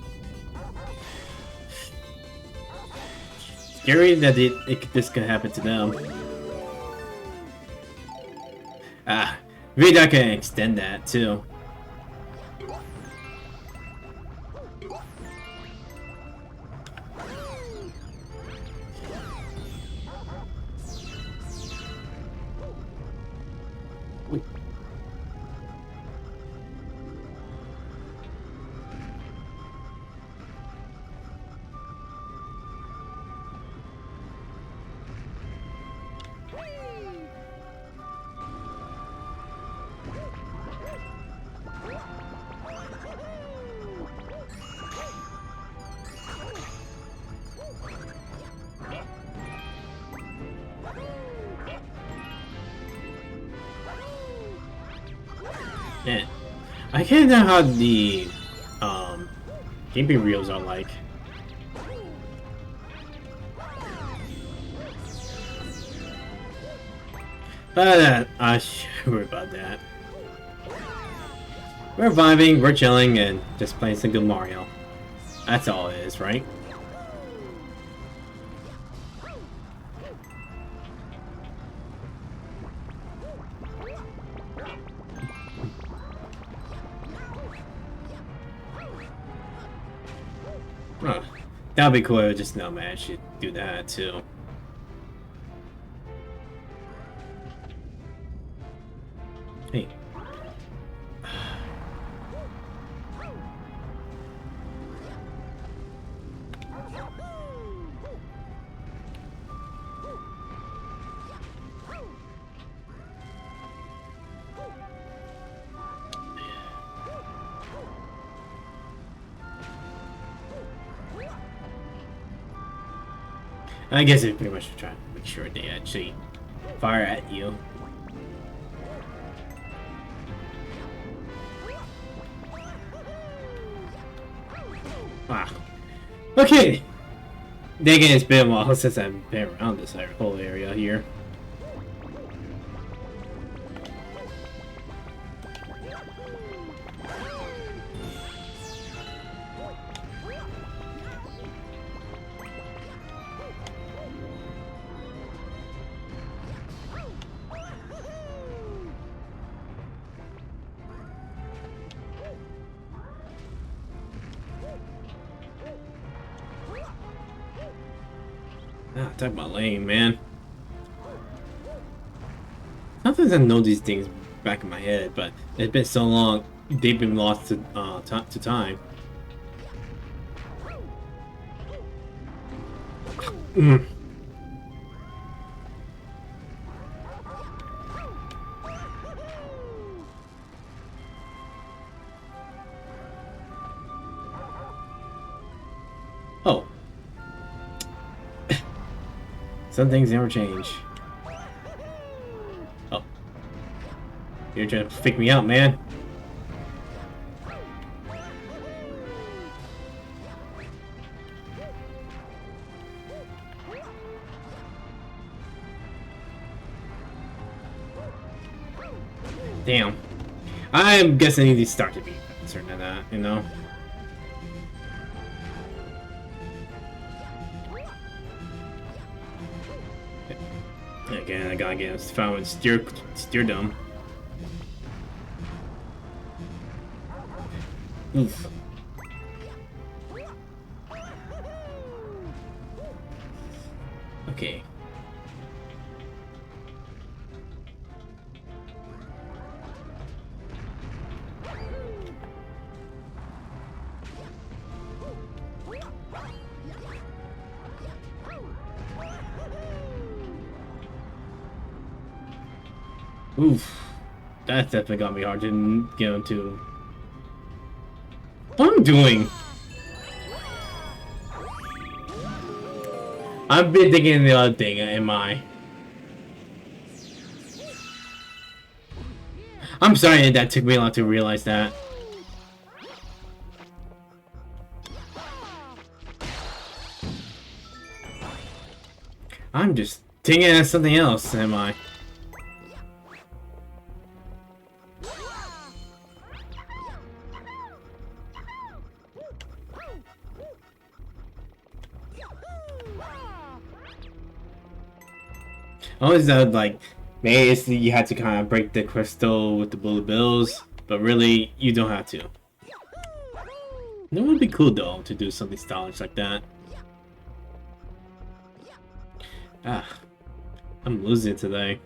Scary that this can happen to them. Ah, maybe I can extend that too. Man, I can't know how the gameplay reels are like. But I should worry about that. We're vibing, we're chilling, and just playing some good Mario. That's all it is, right? Huh. That'd be cool. Just know, man, I should do that too. Hey. I guess it's pretty much trying to make sure they actually fire at you. Ah. Okay. Dang it, it's been a while since I've been around this whole area here. Ah, talk about lame, man. Sometimes I know these things back in my head, but it's been so long, they've been lost to time. Oh. Some things never change. Oh. You're trying to fake me out, man. Damn. I'm guessing these start to be concerned of that, you know? Again, I gotta get found with steerdom. Oof. Okay. Oof. That definitely got me hard to get into. What am I doing? I've been thinking the other thing, am I? I'm sorry that took me long to realize that. I'm just thinking of something else, am I? Always like, maybe it's you had to kind of break the crystal with the bullet bills, but really you don't have to. It would be cool though to do something stylish like that. Ah, I'm losing today.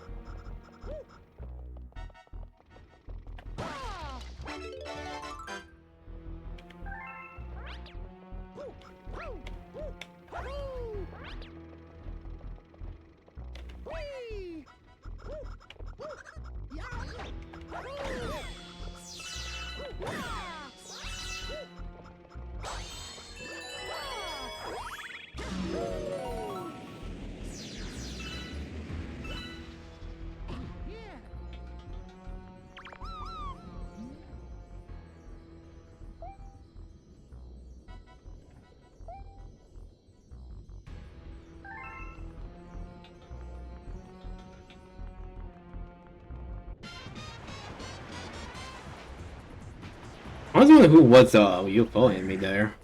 I was wondering who was UFO enemy there.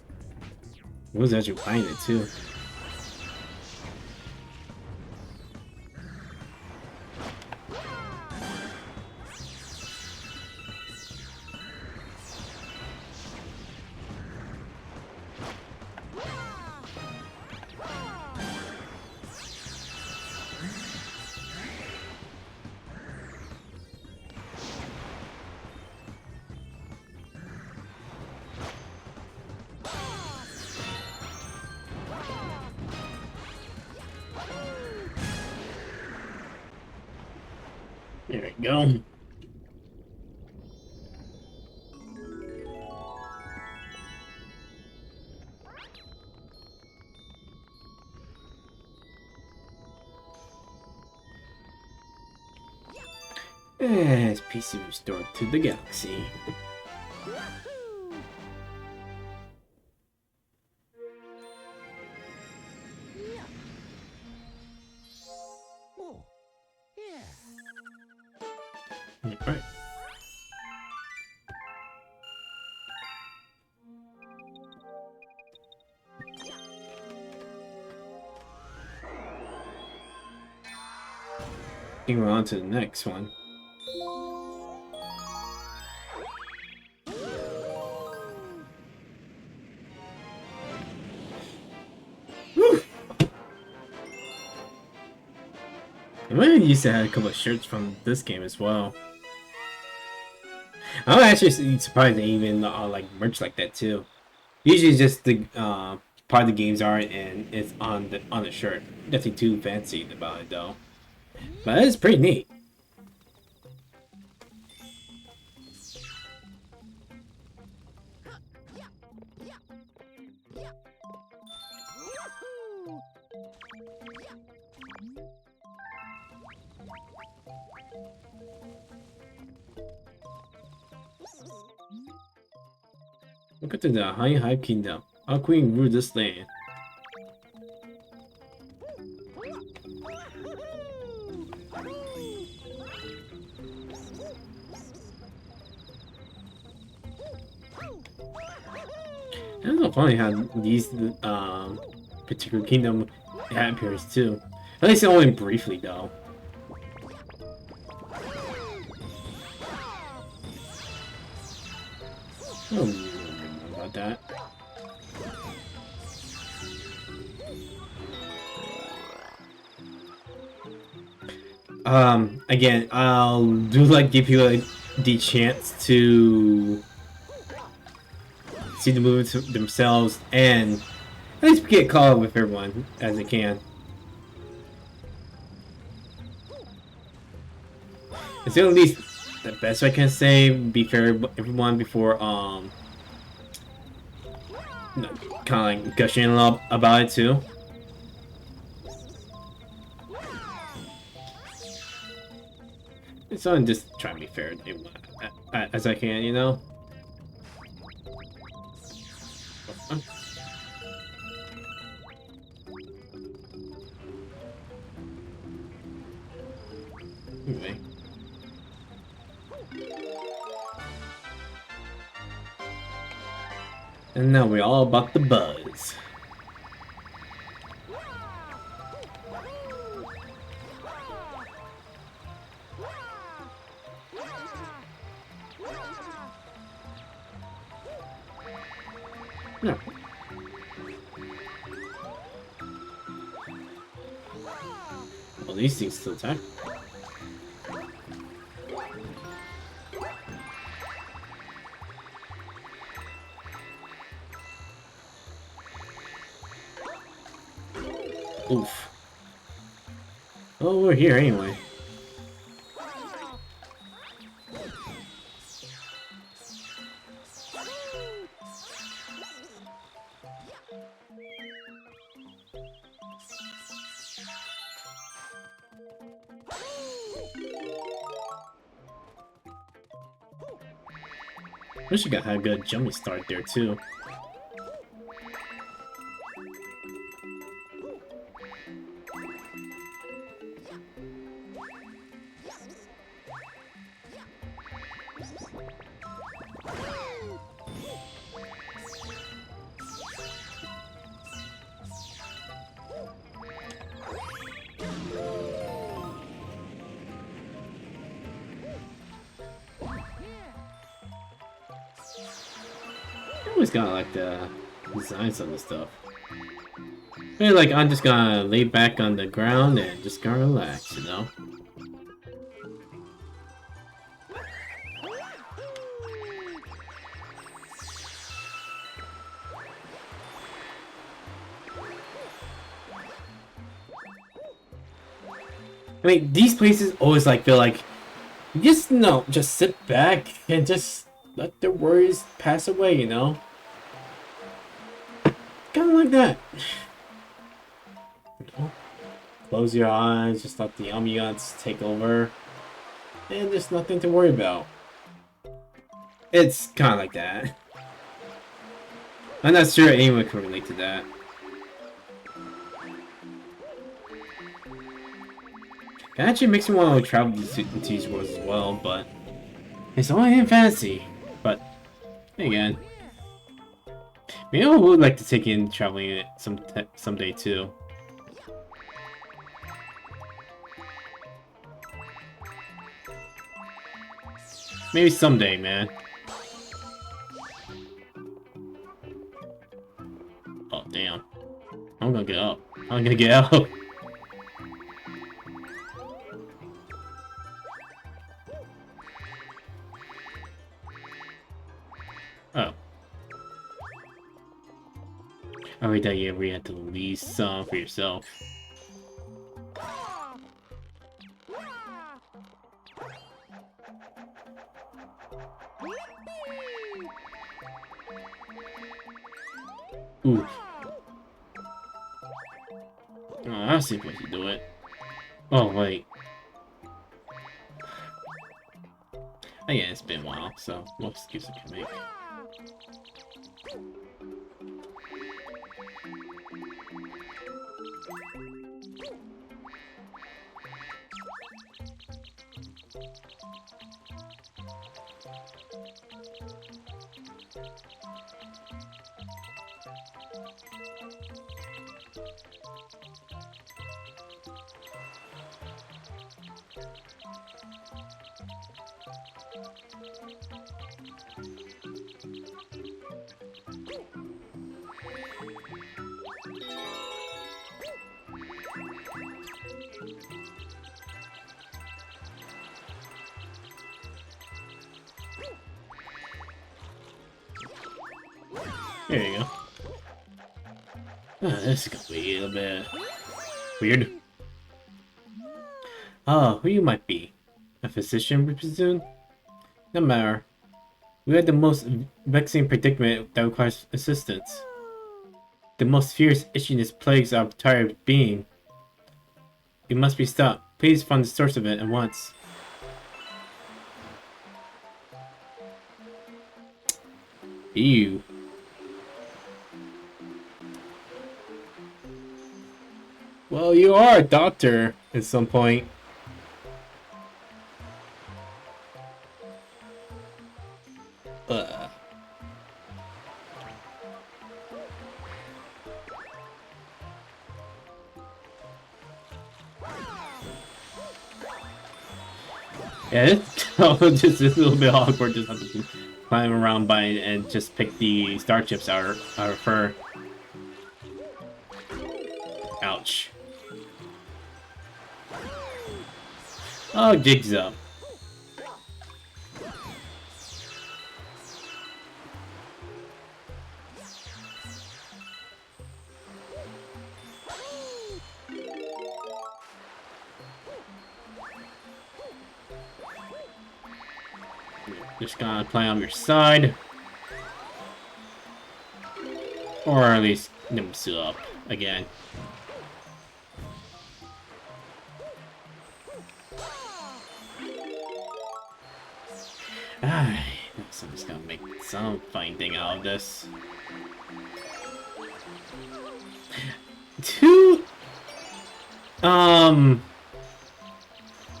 Who was actually playing it too? There we go. As PC restored to the galaxy. Alright. I think we're on to the next one. Woo! I might used to have a couple of shirts from this game as well. I'm actually surprised they even like merch like that too. Usually it's just the part of the game's art and it's on the shirt. Nothing too fancy about it though. But it's pretty neat. Welcome to the High Hive Kingdom. Our queen ruled this land. It's so funny how these particular kingdom appears too. At least only briefly though. Oh, about that. Again, I'll do like give you like the chance to see the movements themselves and at least get caught up with everyone as I can. It's at least the best I can say. Be fair to everyone before kind of like gushing a lot about it too. So I'm just trying to be fair as I can, you know? Anyway. And now we're all about the buzz. No. Well, these things still attack. Oof. Oh, we're here anyway. Wish you got had a good jumping start there too. I always got like the designs on this stuff. Maybe like I'm just gonna lay back on the ground and just gonna relax, you know? I mean, these places always like feel like just just sit back and just let their worries pass away, you know? Kind of like that. You know? Close your eyes, just let the ambiance take over, and there's nothing to worry about. It's kind of like that. I'm not sure anyone can relate to that. It actually makes me want to travel to these worlds as well, but it's only in fantasy. But again, maybe I would like to take in traveling it someday too. Maybe someday, man. Oh damn! I'm gonna get up. I'm gonna get out. Oh. I already thought you had to leave some for yourself. Ooh. Oh, I see what you do it. Oh, wait. Oh, yeah, it's been a while, so what excuse I can make. There you go. This is gonna be a little bit weird. Who you might be? A physician, we presume? No matter. We had the most vexing predicament that requires assistance. The most fierce itchiness plagues our entire being. It must be stopped. Please find the source of it at once. Ew. Well, you are a doctor at some point. Ugh. Yeah, it's just a little bit awkward. Just have to climb around by and just pick the star chips out of our fur. Ouch. Oh, Jig's up. Just gonna play on your side. Or at least Nimbus up again. Ah, so I'm just gonna make some fine thing out of this.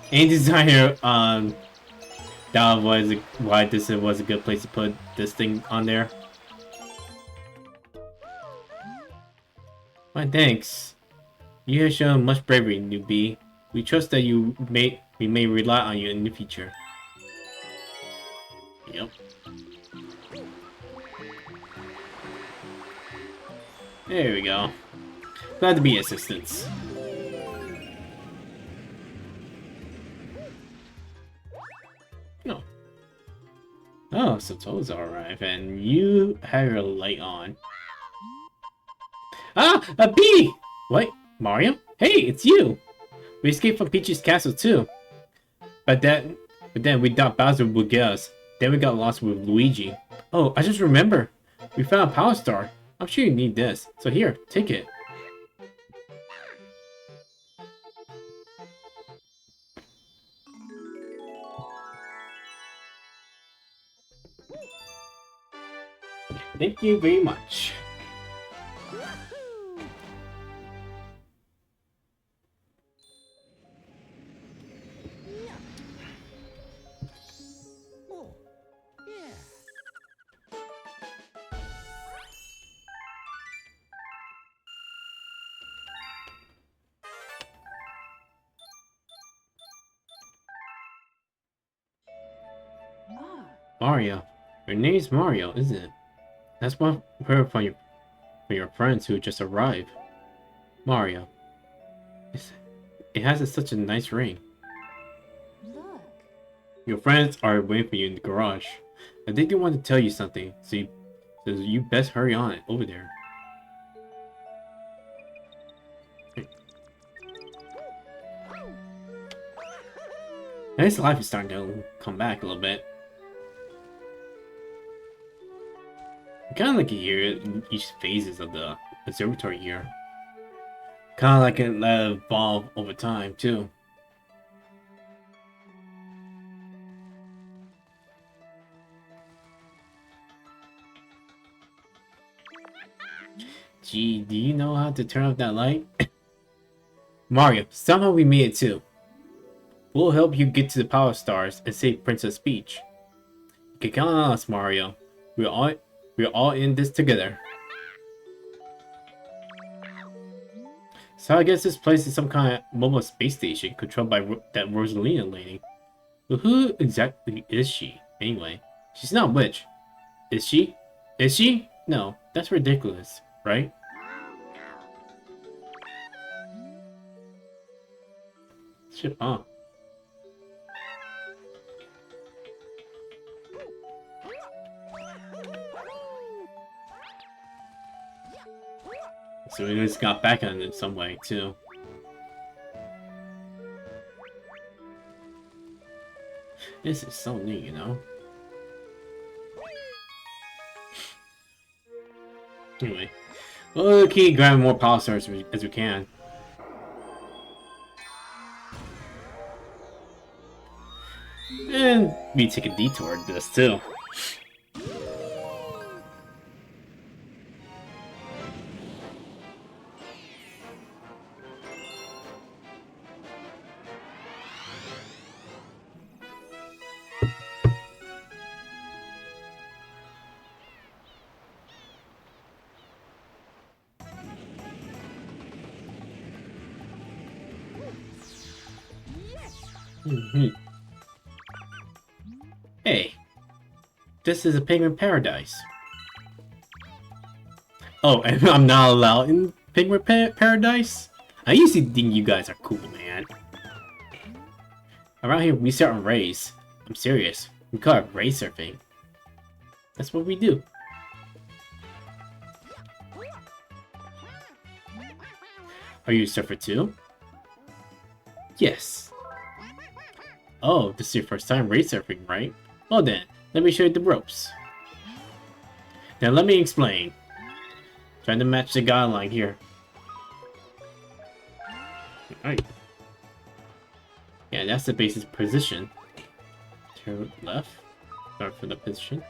Any designer, that was why this was a good place to put this thing on there. Why, thanks. You have shown much bravery, newbie. We trust that we may rely on you in the future. Yep. There we go. Glad to be assistants. No. Oh, so Toads arrive, and you have your light on. Ah, a bee! What, Mario? Hey, it's you! We escaped from Peach's castle too. But then we thought Bowser would get us. Then we got lost with Luigi. Oh, I just remember. We found a Power Star. I'm sure you need this. So here, take it. Thank you very much. Mario. Your name's Mario, isn't it? That's what I heard from your friends who just arrived. Mario. It has such a nice ring. Look. Your friends are waiting for you in the garage. I think they want to tell you something, so you best hurry on over there. His life is starting to come back a little bit. Kind of like here, each phases of the observatory here. Kind of like it evolve over time too. Gee, do you know how to turn off that light? Mario, somehow we made it too. We'll help you get to the Power Stars and save Princess Peach. You can count on us, Mario. We're all in this together. So I guess this place is some kind of mobile space station controlled by that Rosalina lady. But who exactly is she, anyway? She's not a witch. Is she? Is she? No, that's ridiculous, right? Shit, huh? So we just got back on it in some way, too. This is so neat, you know? Anyway. We'll keep grabbing more Power Stars as we can. And we take a detour to this, too. Mhm. Hey, this is a penguin paradise. Oh, and I'm not allowed in penguin paradise? I usually think you guys are cool, man. Around here, we start on race. I'm serious. We call it race surfing. That's what we do. Are you a surfer too? Yes. Oh, this is your first time race surfing, right? Well then, let me show you the ropes. Now let me explain. Trying to match the guideline here. Alright. Yeah, that's the basic position. Turn left. Start for the position.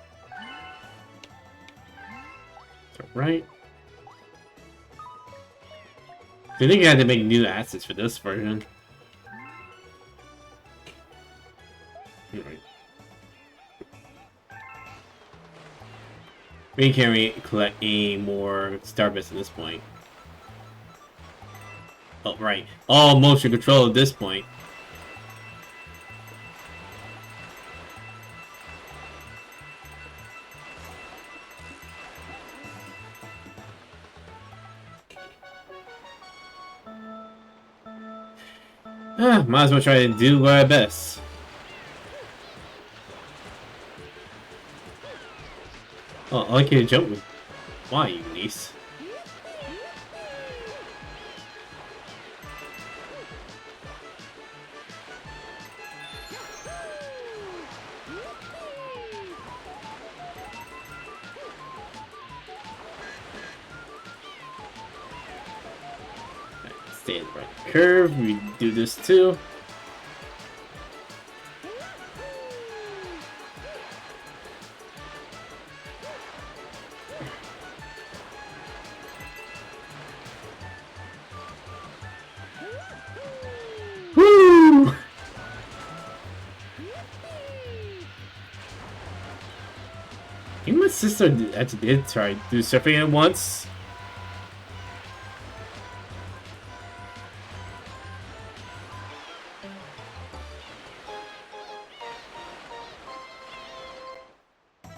Turn right. I think I had to make new assets for this version. Alright. We can't collect any more Starbits at this point. Oh, right. All motion control at this point. Might as well try to do our best. Oh, I like you to jump with. Why, you niece? Stay in the right curve. We do this too. Woo! I think my sister actually did try to do surfing at once.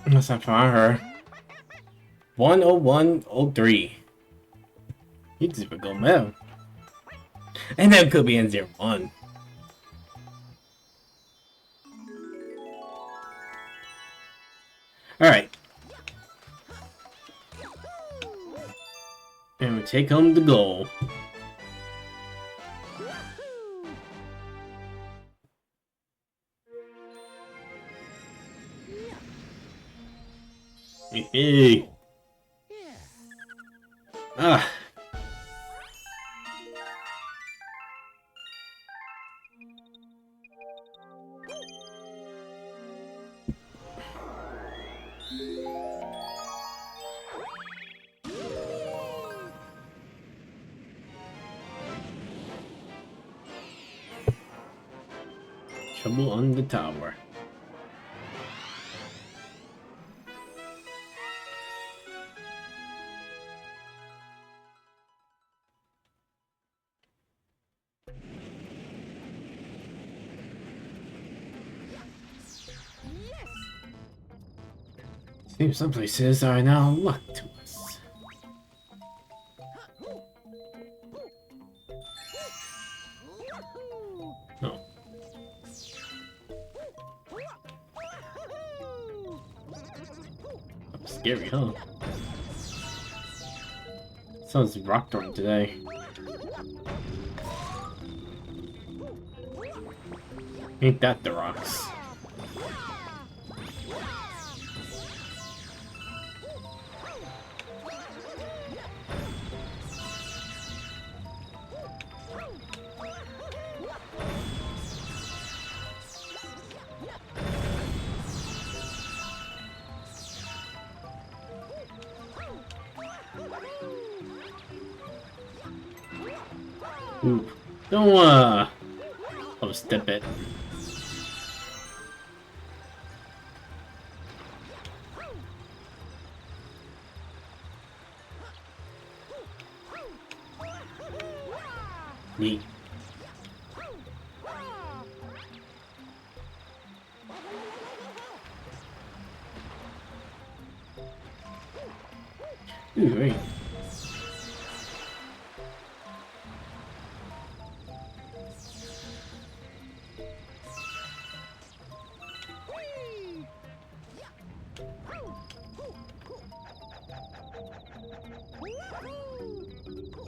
Unless I found her. 10103. You just go mad. And that could be in 01. Alright. And we take home the goal. Hey. Ah. Trouble on the tower. Seems some places are now locked to us. No. That's scary, huh? Sounds rock throwing today. Ain't that the rocks? Ooh. Don't overstep it. Neat. Ooh, great.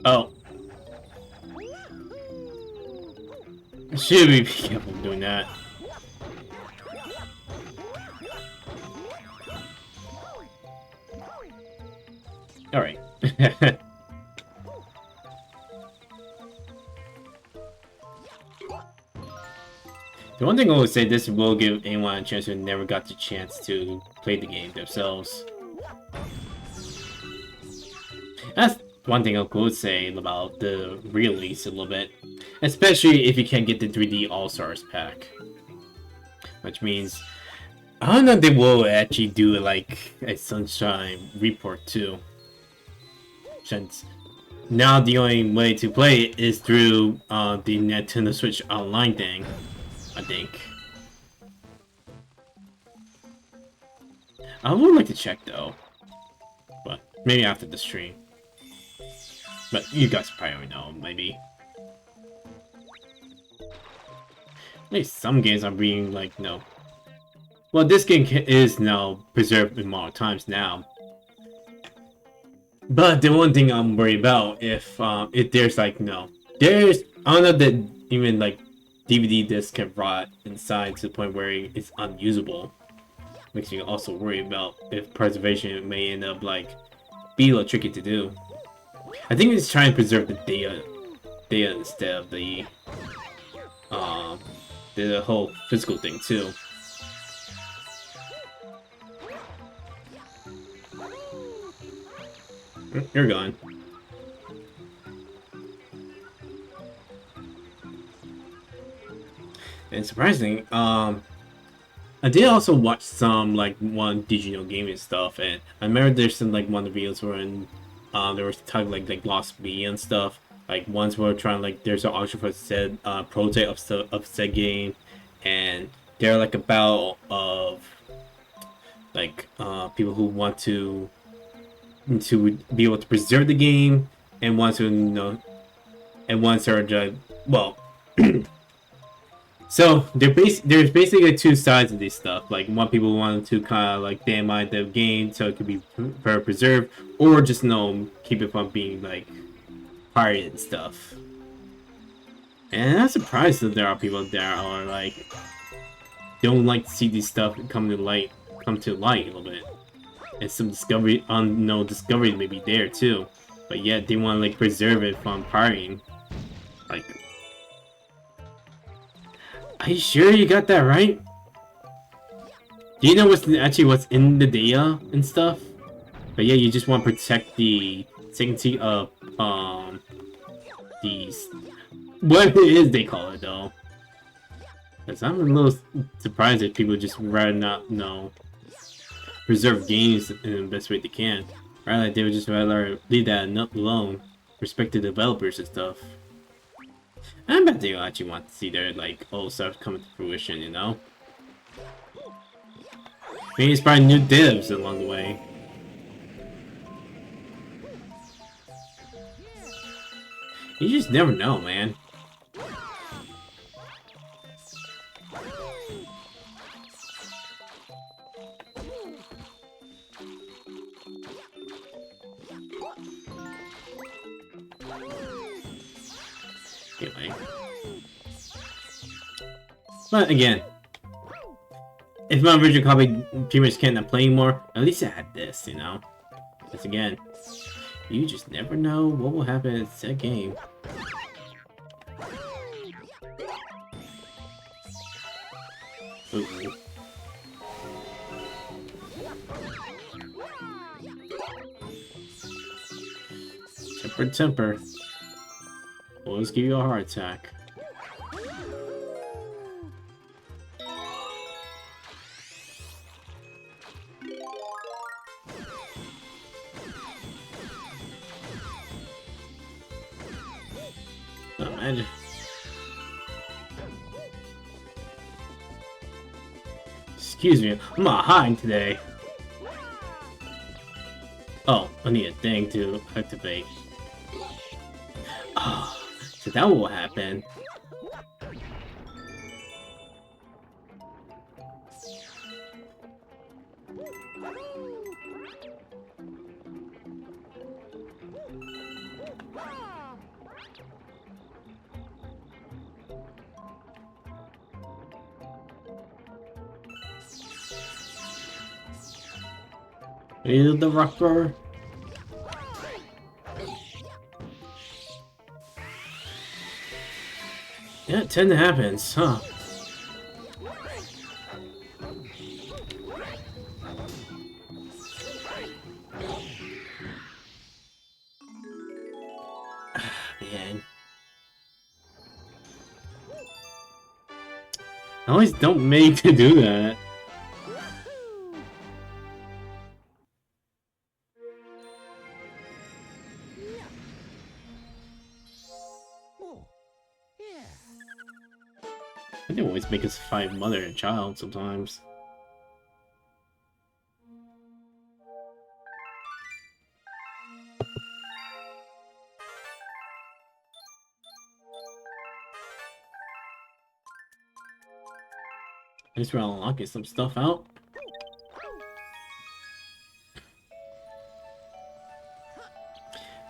Oh. Should we be careful doing that? Alright. The one thing I would say, this will give anyone a chance who never got the chance to play the game themselves. That's one thing I could say about the release a little bit. Especially if you can't get the 3D All-Stars pack. Which means, I don't know if they will actually do like a Sunshine report too. Since now the only way to play it is through the Nintendo Switch Online thing, I think. I would like to check though, but maybe after the stream. But you guys probably know, maybe. At least some games are being like, no. Well, this game is now preserved in modern times now. But the one thing I'm worried about if there's like there's I don't know that even like DVD discs can rot inside to the point where it's unusable. Makes me also worry about if preservation may end up like be a little tricky to do. I think it's trying to preserve the data instead of the whole physical thing too. You're gone. And surprising, I did also watch some like one digital gaming stuff, and I remember there's some like one of the videos where there was talking like Lost Media and stuff. Like ones were trying like there's an auction for said project of said game, and they're like about of like people who want to be able to preserve the game and want to and ones are just well. So there's basically two sides of this stuff. Like one people want to kind of like dynamite the game so it could be very preserved, or just keep it from being like pirated and stuff. And I'm surprised that there are people that are like don't like to see these stuff come to light a little bit. And some discovery may be there too, but yet they want to like preserve it from pirating. Like, are you sure you got that right? Do you know what's in the data and stuff? But yeah, you just want to protect the sanctity of these what it is they call it though. Because I'm a little surprised if people just rather not preserve games in the best way they can. Rather, they would just rather leave that alone, respect the developers and stuff. I bet they actually want to see their like old stuff come to fruition, you know? Maybe it's probably new divs along the way. You just never know, man. Anyway. But again, if my original copy pretty much can't play anymore, at least I had this, you know? Because again, you just never know what will happen in that game. Ooh. Temper. Always give you a heart attack. Oh, man. Excuse me, I'm not hiding today. Oh, I need a thing to activate. Ah, so that will happen. Feel the rocker. Yeah, it tends to happens, huh? Man. I always don't make to do that. I think always make us fight mother and child sometimes. I just want to unlocking some stuff out.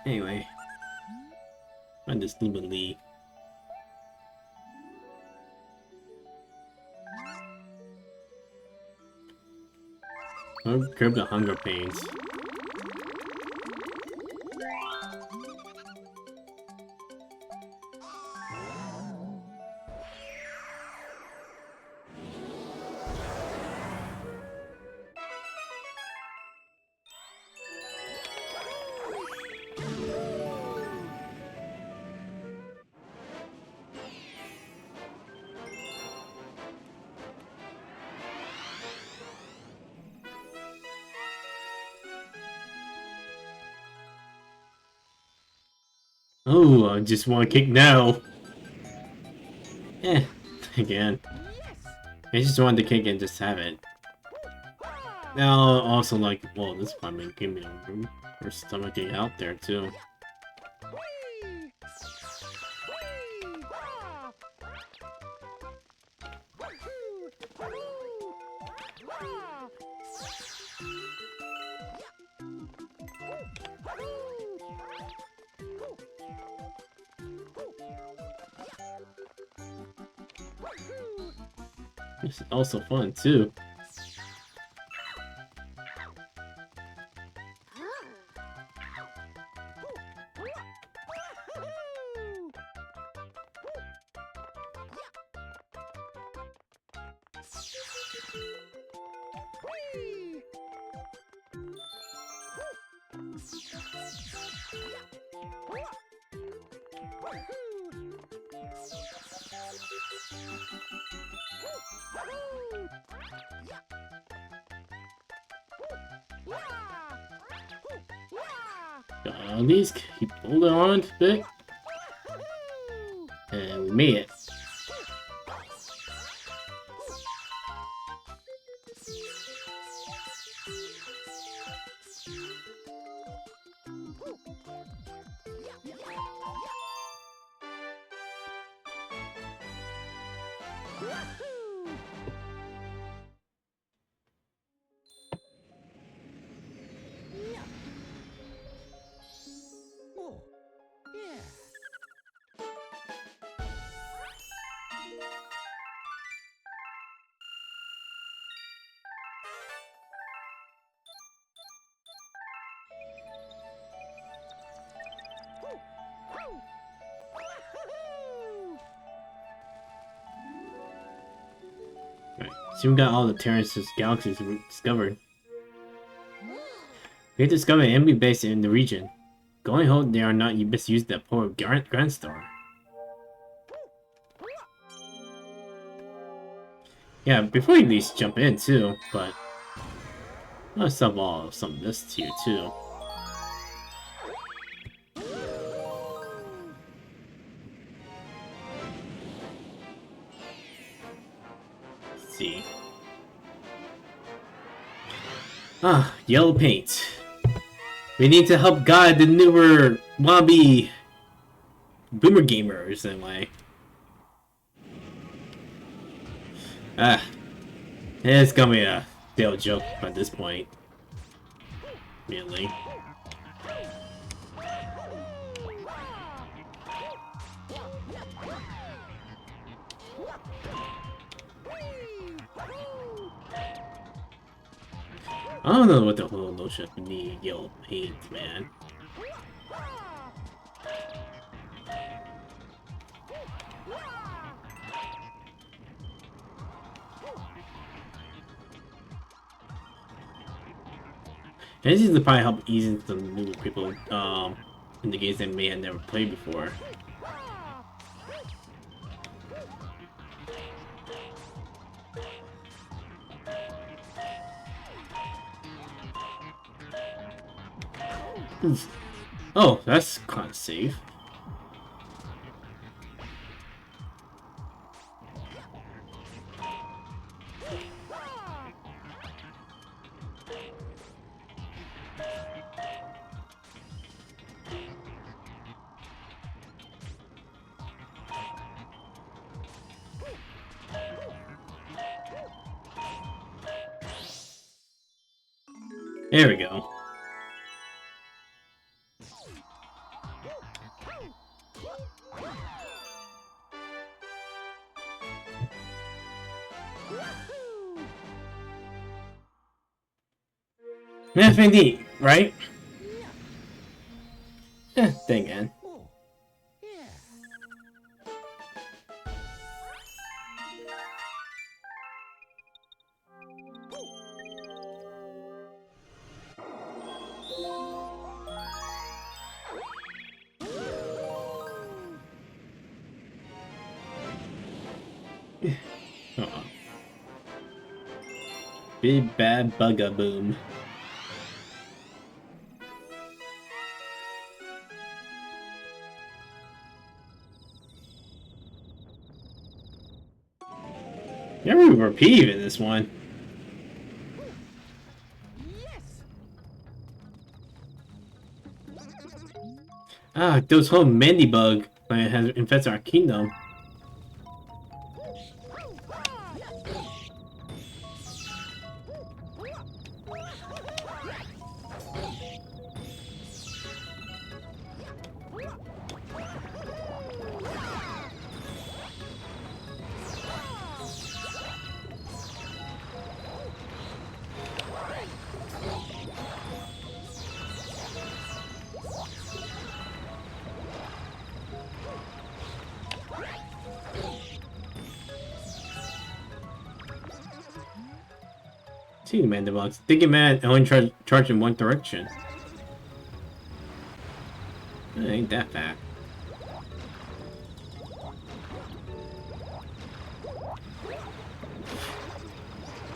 Anyway, find this Demon Lee. I'll curb the hunger pains. Oh, I just want to kick now. Again. I just wanted to kick and just have it. Now, also like, well, this probably gave me a room for stomaching out there too. This is also fun too. At least keep holding on a bit. And we made it. Right, so we got all the Terrance's galaxies we discovered. We discovered an enemy base in the region. Going home, they are not misused that poor Grand Star. Yeah, before you at least jump in too, but let's sub all of some of this to you too. Let's see. Ah, yellow paint. We need to help guide the newer wannabe boomer gamers anyway. It's gonna be a stale joke at this point. Really. I don't know what the whole notion of the yellow paint, man. And this is to probably help ease into some new people in the games that may have never played before. Oof. Oh, that's kind of safe. There we go. Math indeed, right? Yeah, dang it. Big bad buggaboom. Never repeat in this one. Ah, those whole Mandybug has infested our kingdom. See the Mandibugs. Thinking man only charge in one direction. Ain't that bad.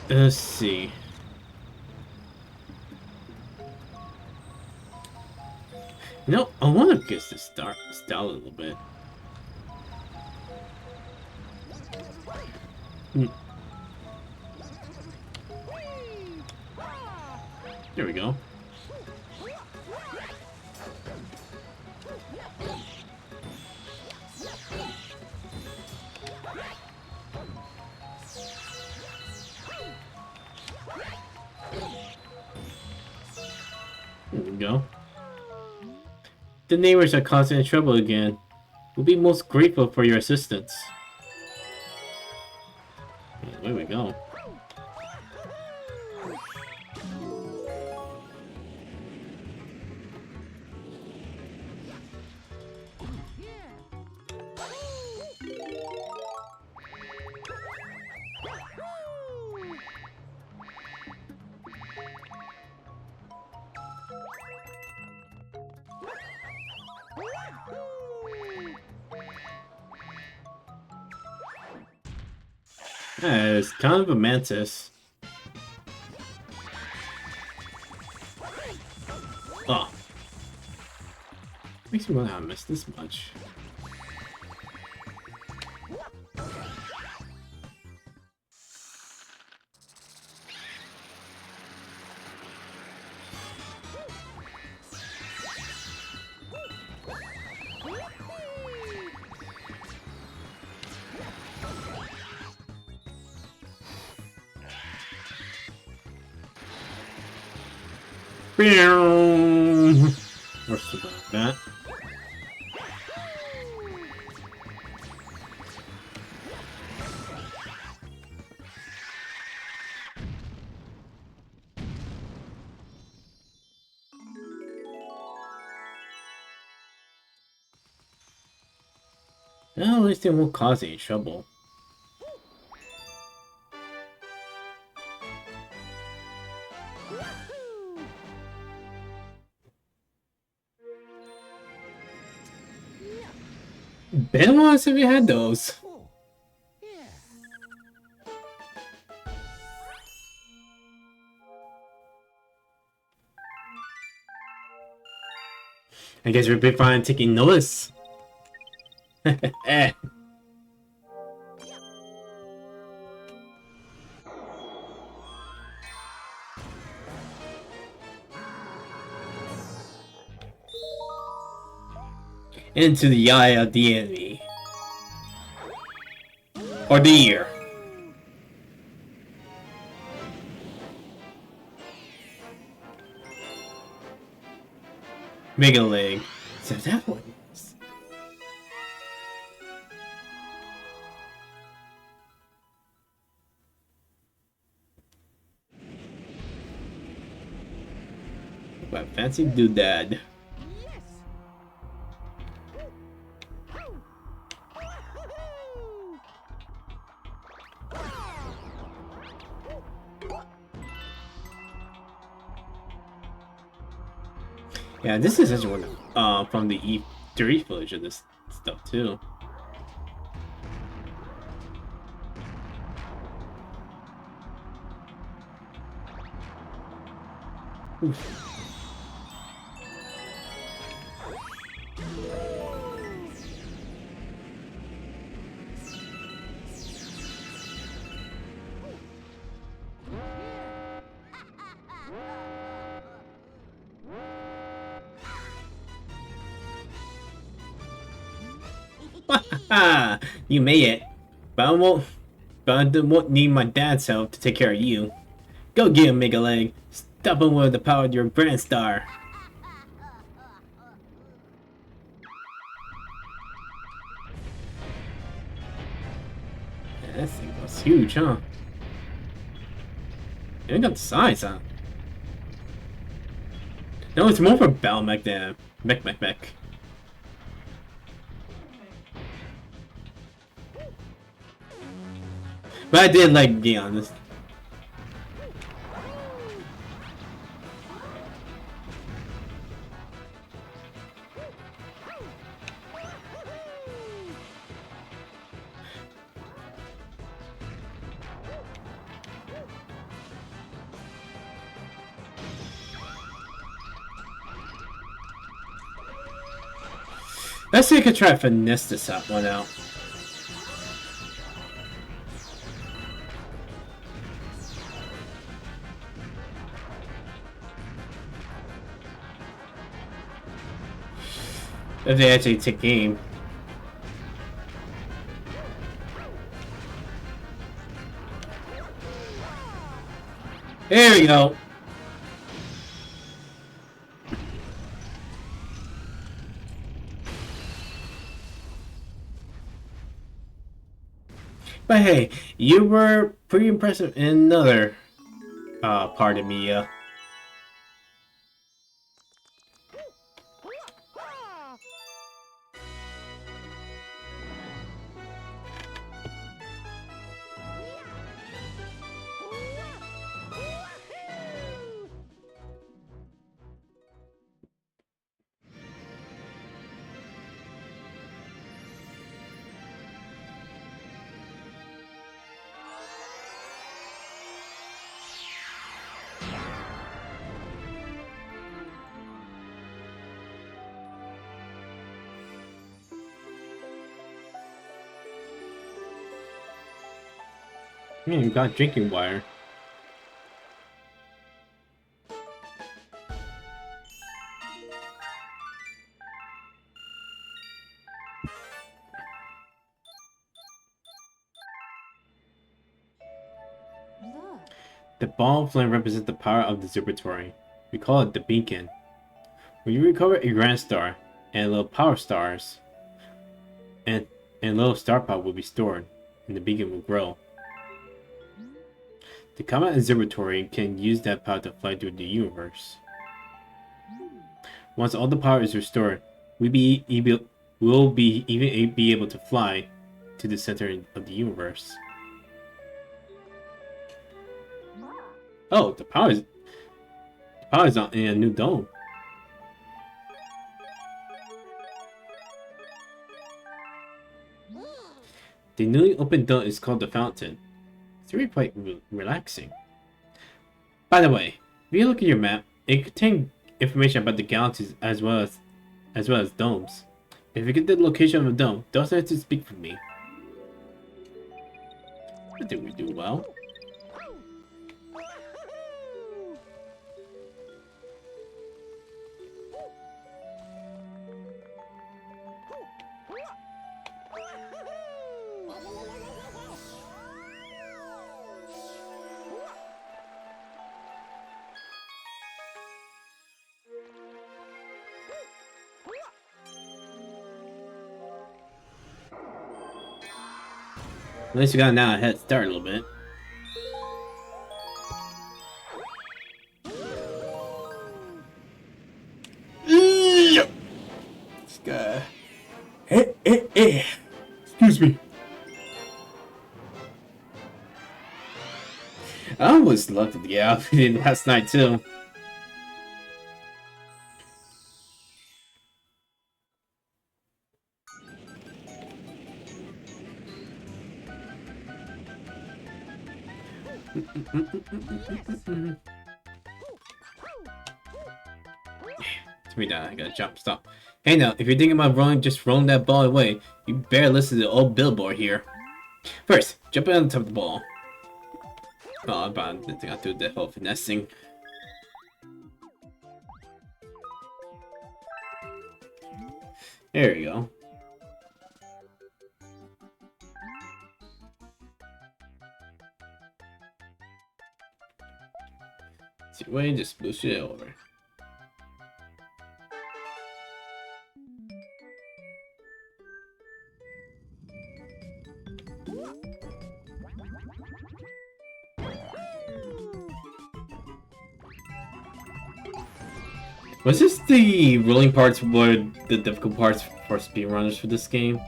Let's see. You know, I want to get this style a little bit. There we go. There we go. The neighbors are causing trouble again. We'll be most grateful for your assistance. There we go. Yeah, it's kind of a mantis. Oh. Makes me wonder how I missed this much. Or something like that. Well, at least they won't cause any trouble. Been a while since we had those. I guess we're big fine taking notice. Eh. Into the eye of the enemy. Or the ear. Mega leg. So that one is. What fancy doodad. Yeah, this is actually one from the E3 footage of this stuff too. Oof. You made it, but I won't need my dad's help to take care of you. Go get him, Mega Leg. Stop him with the power of your Grand Star. Yeah, that thing was huge, huh? It got the size, huh? No, it's more for Balmec than Mech. But I did like Gion. This. Let's see if I can try to finesse this one out. If they actually take aim. There we go. But hey, you were pretty impressive in another part of me, You got drinking water. Look. The ball of flame represents the power of the Zubatory. We call it the beacon. When you recover a grand star and little power stars, and little star power will be stored, and the beacon will grow. The Comet Observatory can use that power to fly through the universe. Once all the power is restored, we'll be able to fly to the center of the universe. Oh, the power is on in a new dome. The newly opened dome is called the Fountain. It's really quite relaxing. By the way, if you look at your map, it contains information about the galaxies as well as domes. If you get the location of a dome, don't have to speak for me. I think we do well. At least we got now a head start a little bit. This guy. Excuse me. I almost loved the outfit last night too. Me down, I gotta jump, stop. Hey now, if you're thinking about rolling that ball away, you better listen to the old billboard here. First, jump on top of the ball. Oh, I didn't think I'd do the whole finessing. There you go. See, way just boost it over. Was this the rolling parts were the difficult parts for speedrunners for this game?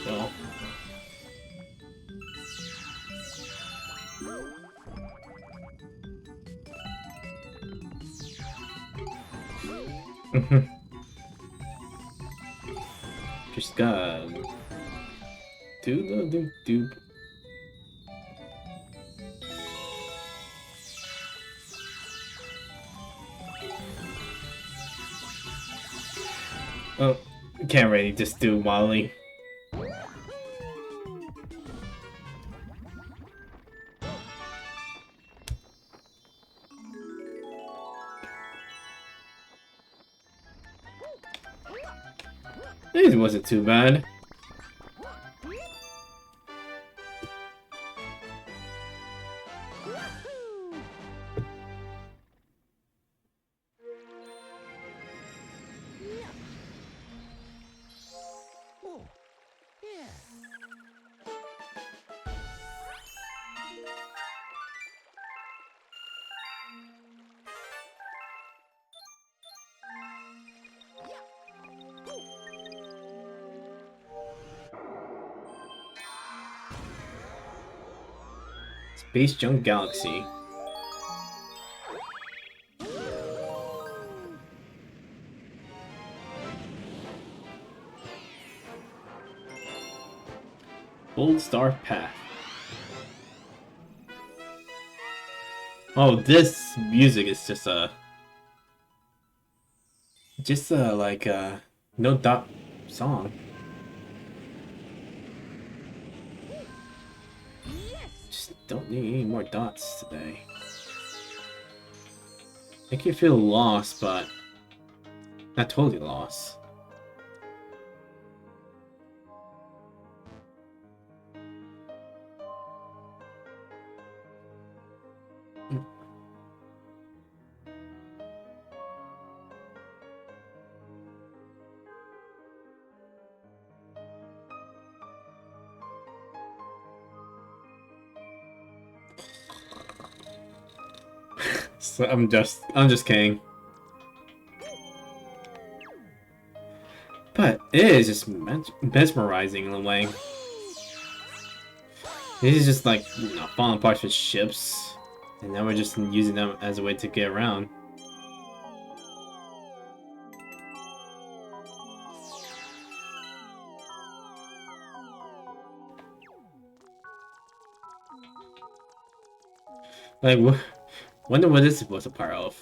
So. Just got do. Oh, can't really just do Wally. It wasn't too bad. Space Junk Galaxy. Gold Star Path. Oh, this music is just just like no dot song. Just don't need any more dots today. Make you feel lost, but not totally lost. So I'm just kidding. But it is just mesmerizing in a way. This is just like, you know, falling apart with ships, and now we're just using them as a way to get around. Like, wonder what this was a part of.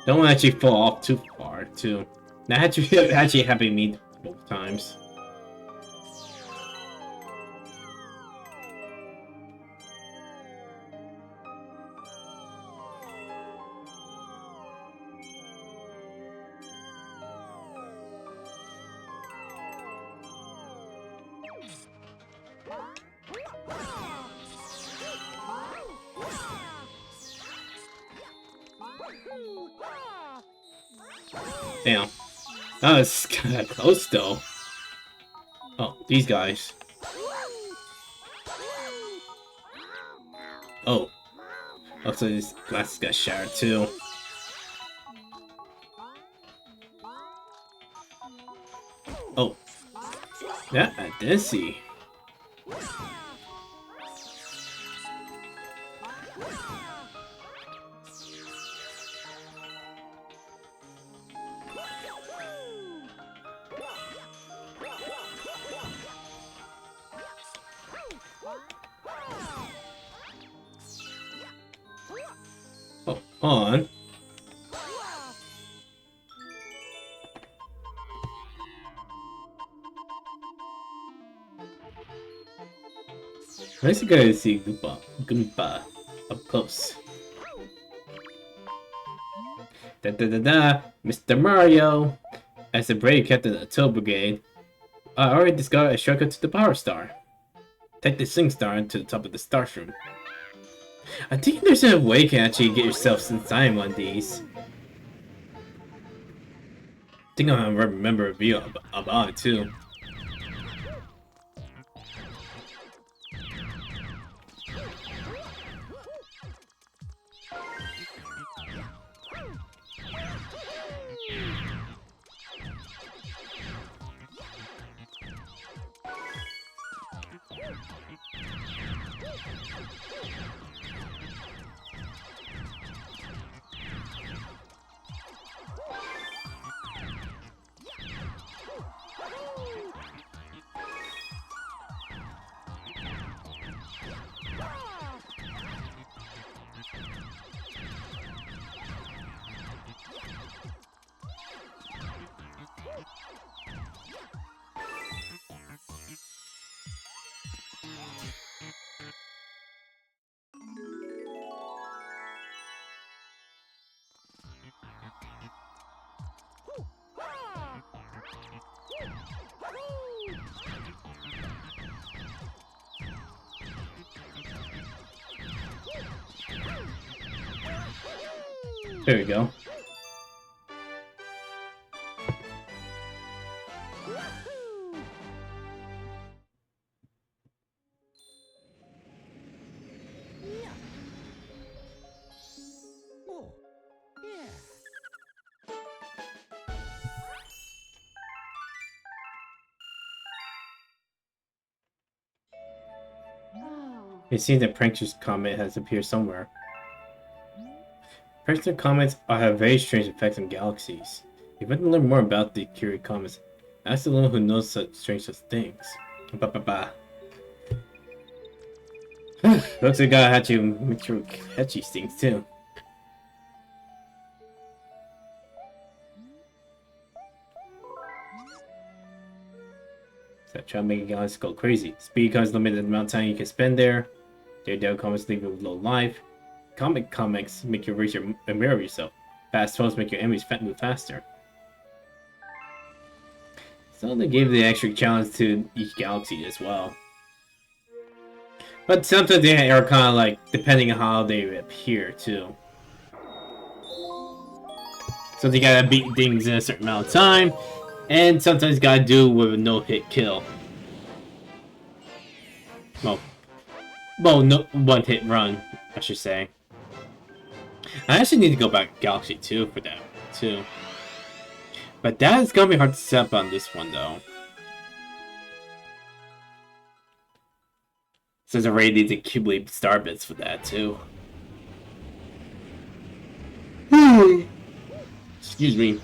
Don't actually fall off too far, too. That actually happened to me both times. Damn. That was kind of close, though. Oh, these guys. Oh. Also, these glasses got shattered, too. Oh. That I did see. Oh, on. Nice to go to see Goomba up close. Mr. Mario! As a brave captain of the Toad Brigade, I already discovered a shortcut to the Power Star. Take the Sing Star to the top of the Starsroom. I think there's a way you can actually get yourself inside one of these. I think I remember a review about it too. There we go. It seems that Prankster's comet has appeared somewhere. Prankster comets have very strange effects on galaxies. If you want to learn more about the Curie comets, ask the one who knows such strange things. Looks like I gotta have to make sure we catch these things too. So try to make a galaxy go crazy. Speed comes limited the amount of time you can spend there. Daredevil comics leave you with low life. Comics make you raise a mirror of yourself. Fast foes make your enemies move faster. So they gave the extra challenge to each galaxy as well. But sometimes they are kind of like, depending on how they appear too. So they gotta beat things in a certain amount of time. And sometimes you gotta do with a no-hit kill. Well, no one-hit run, I should say. I actually need to go back to Galaxy 2 for that, too. But that is gonna be hard to set up on this one, though. Since I already need the Cubely Star Bits for that, too. Excuse me.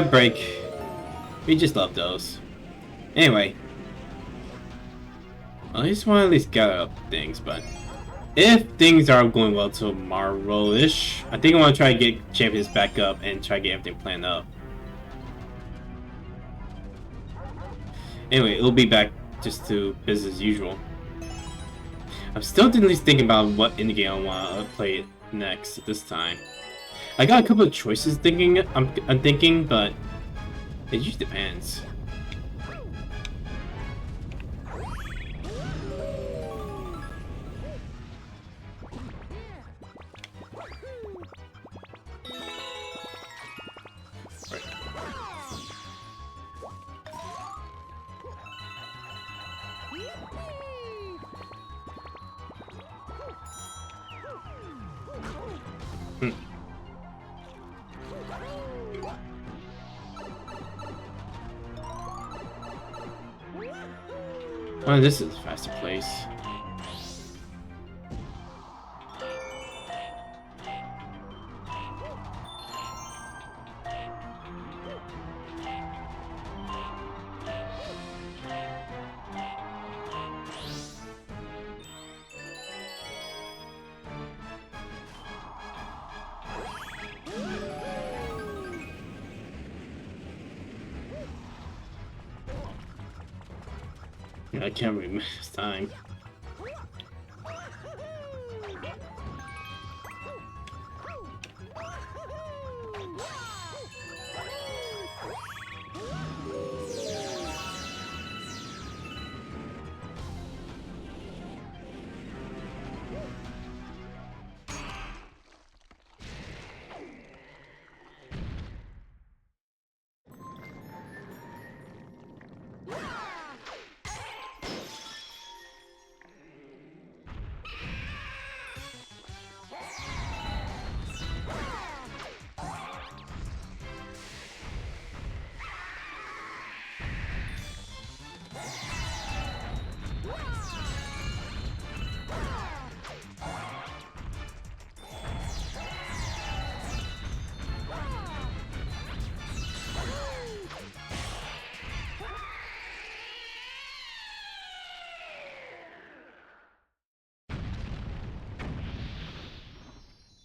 Break. We just love those. Anyway. I just want to at least gather up things, but if things are going well tomorrow-ish, I think I want to try to get champions back up and try to get everything planned up. Anyway, it'll be back just to business as usual. I'm still at least thinking about what indie game I want to play next this time. I got a couple of choices I'm thinking, but it just depends. Oh, this is a faster place. I can't remember this time.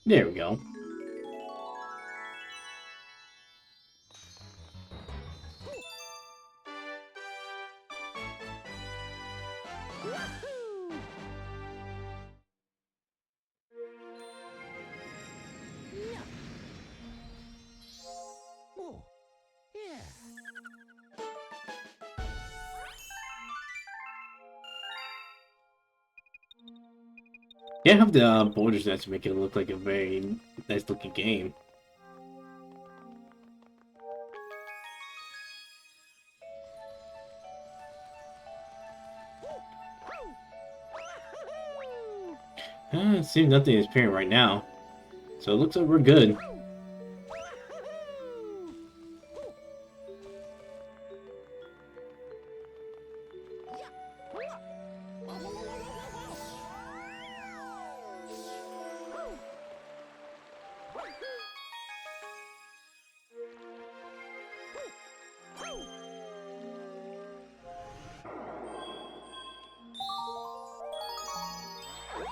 There we go. Yeah, I have the borders that to make it look like a very nice looking game. It seems nothing is appearing right now, so it looks like we're good.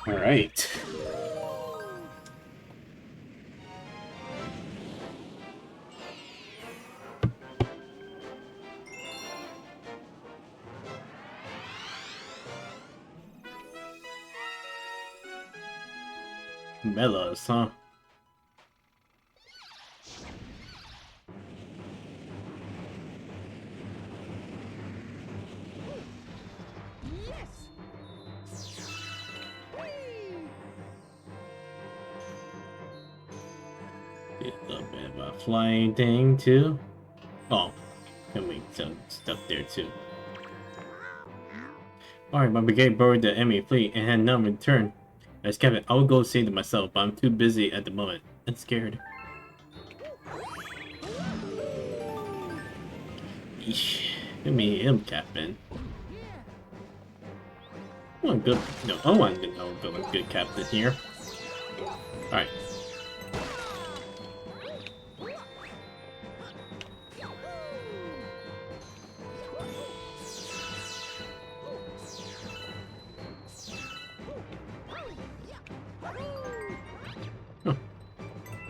All right. Mellows, huh? Get a little bit of a flying thing too. Oh, can we some stuff there too? Alright, my brigade boarded the enemy fleet and had none return. As Captain, I will go save them myself, but I'm too busy at the moment and scared. Eesh. Let me him, Captain. I want good. No, I want to know a good captain here. Alright. Huh.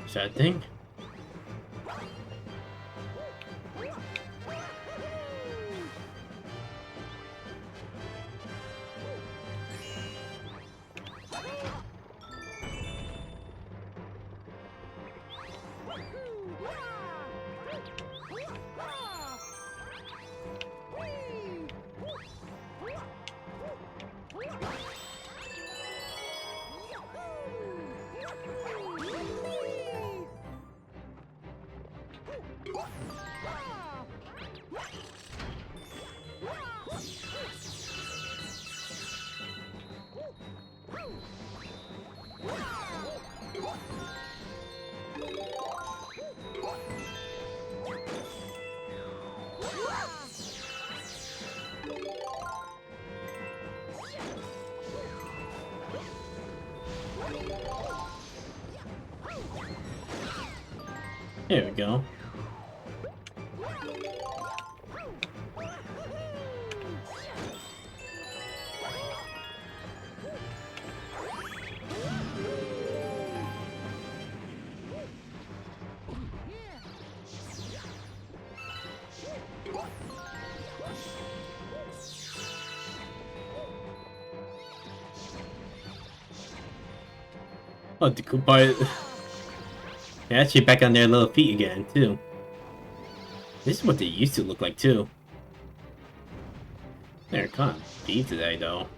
Is that a thing? There we go. Oh, the goodbye. They're actually back on their little feet again, too. This is what they used to look like, too. They're kind of beat today, though.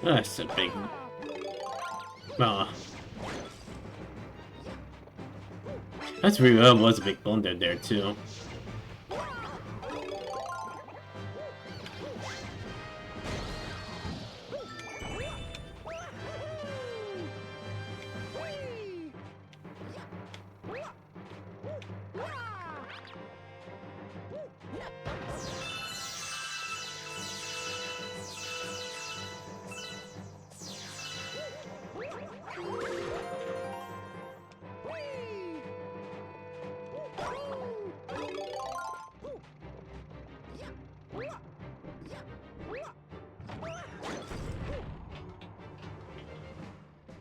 That's a big... That's really well was a big blunder there too.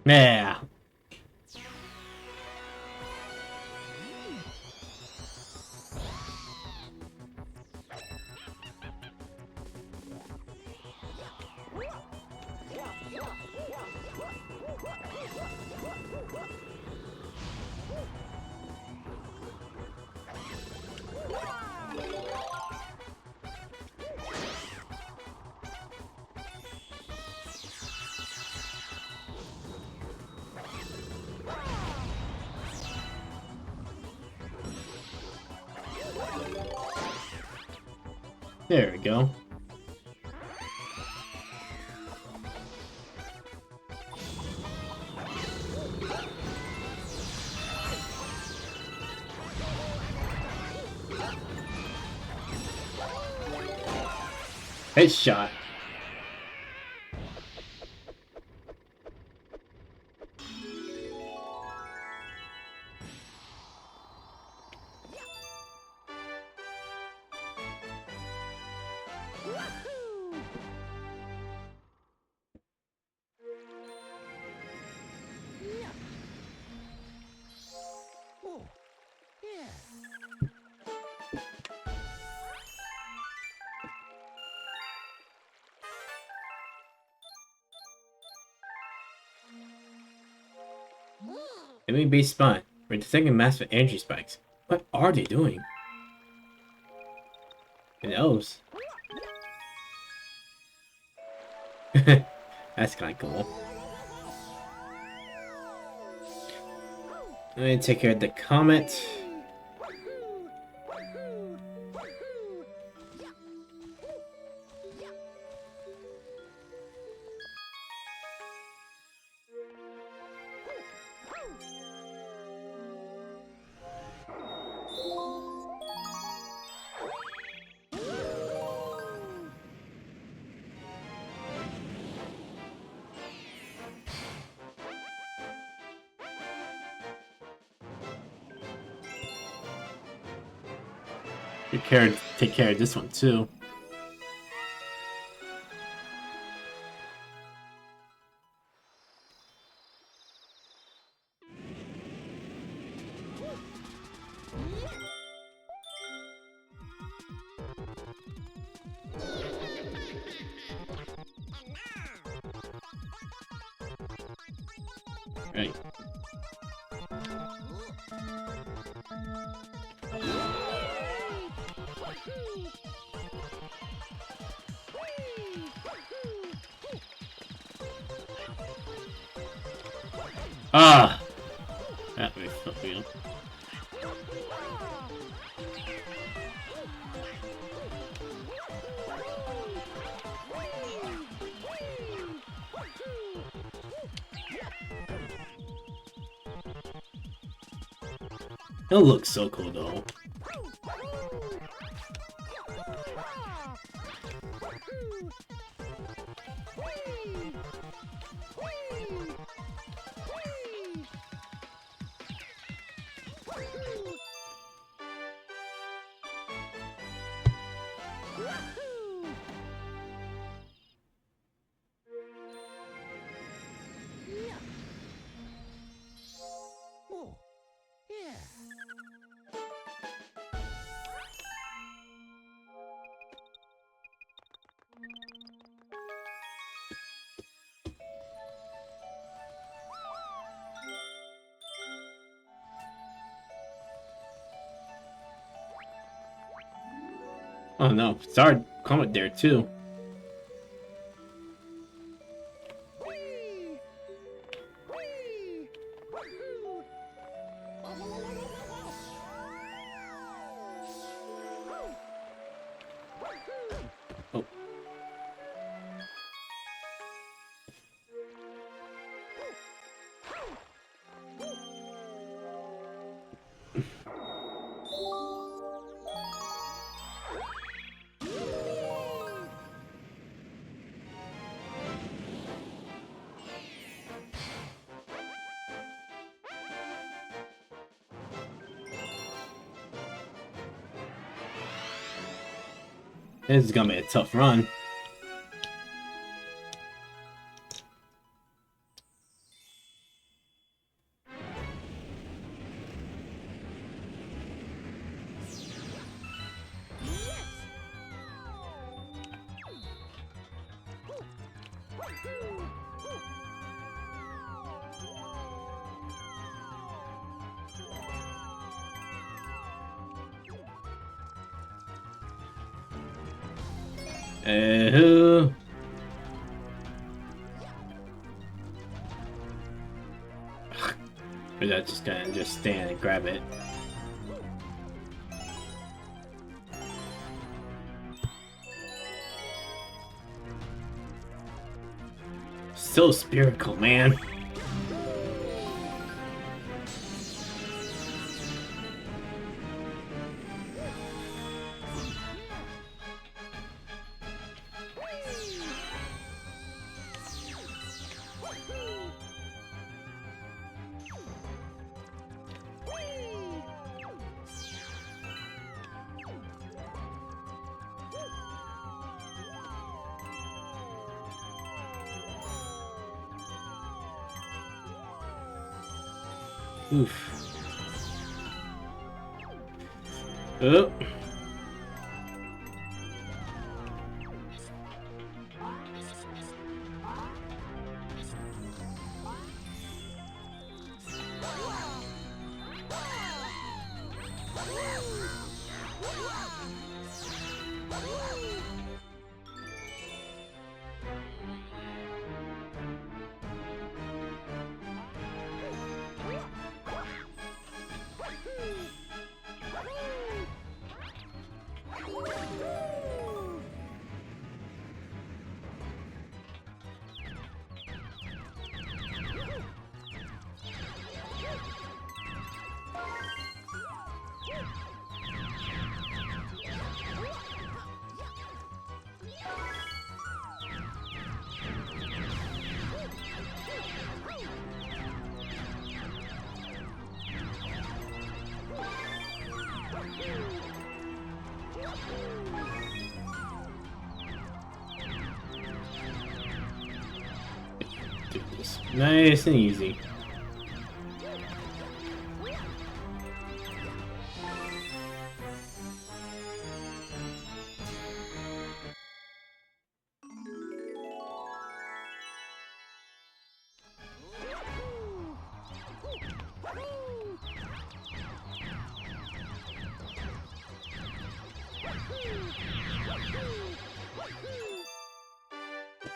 Yeah. There we go. Headshot. Enemy base spawn. We're detecting massive energy spikes. What are they doing? Who knows? That's kind of cool. Let me take care of the comet. Take care of this one too. Right. Ah! That makes me feel. It looks so cool though. Oh no, sorry, comment there too. Oh. This is gonna be a tough run. Who? Or that just gonna just stand and grab it. so spherical, man. Oof. Oh. Do this nice and easy.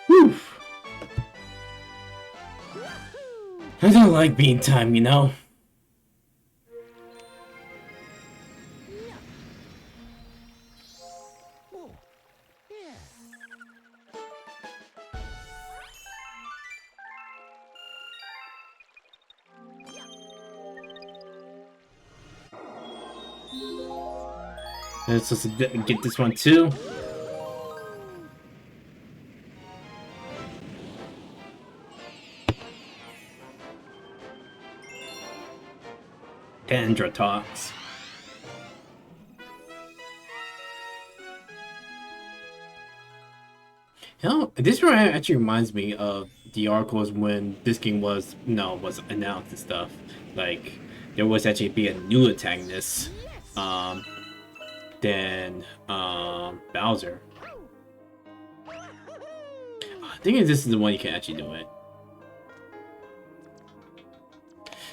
Whew. I don't like being timed, you know? Let's just get this one too. Andra talks. You know, this actually reminds me of the articles when this game was announced and stuff. Like there was actually be a new antagonist than Bowser. I think this is the one you can actually do it.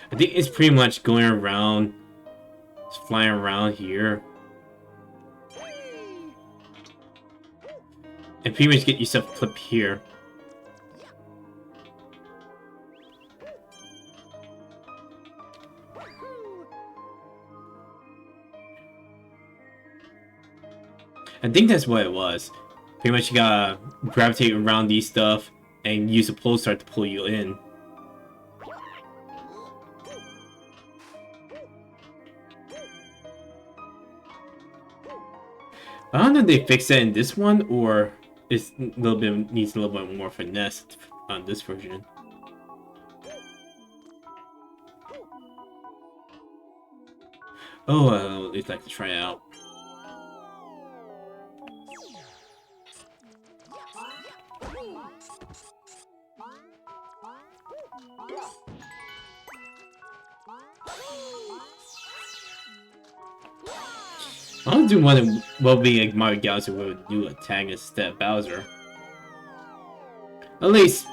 I think it's pretty much going around, just flying around here. And pretty much get yourself clipped here. I think that's what it was. Pretty much you gotta gravitate around these stuff and use a pull start to pull you in. I don't know if they fixed that in this one or it's a little bit needs a little bit more finesse on this version. Oh, at least I can try it out. I don't do one will be like Mario Galaxy would do antagonist instead Bowser. At least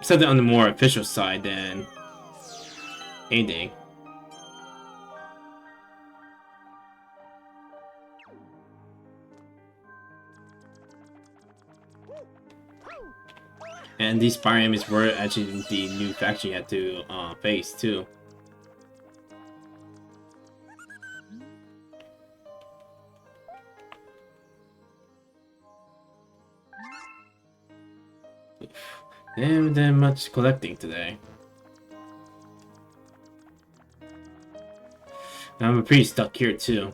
something on the more official side than anything. And these Fire Enemies were actually the new faction you had to face too. Haven't done much collecting today. I'm pretty stuck here too.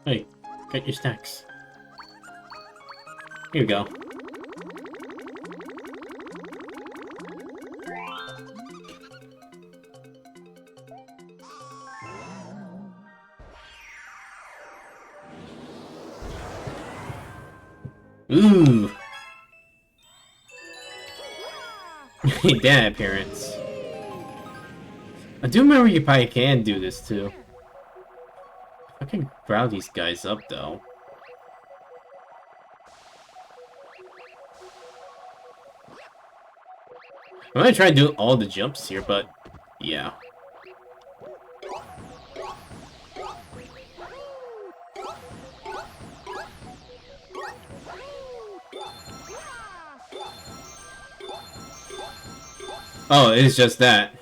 Hey, get your stacks. Here you go. Ooh! That appearance. I do remember you probably can do this too. I can ground these guys up though. I'm gonna try to do all the jumps here, but yeah. Oh, it's just that.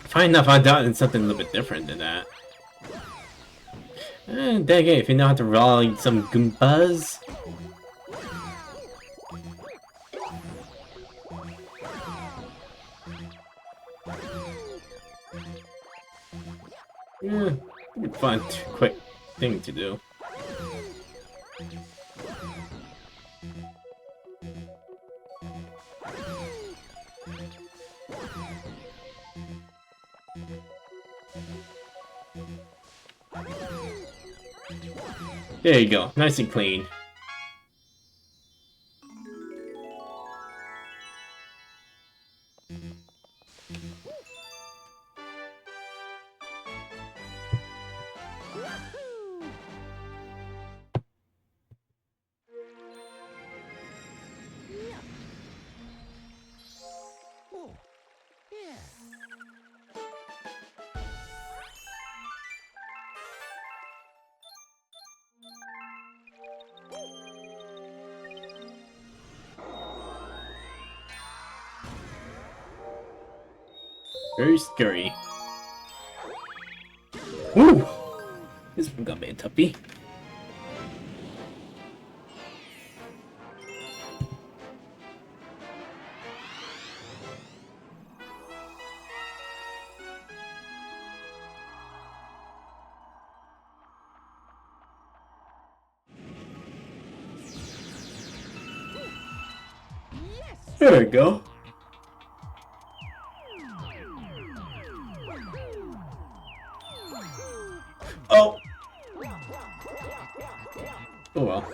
Fine enough, I thought it's something a little bit different than that. Dang it, if you know how to roll some Goombas. Yeah, pretty fun, quick thing to do. There you go, nice and clean. Very scary. Woo! This one got me a tuppy. There we go. Oh! Oh well.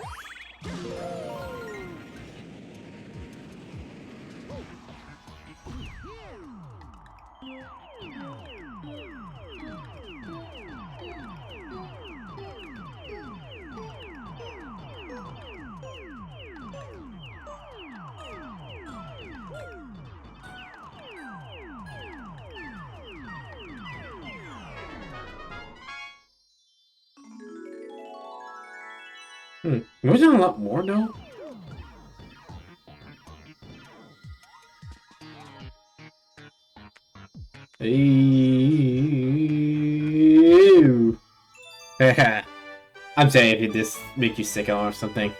Wasn't a lot more though? Ew. I'm saying if it just make you sick or something.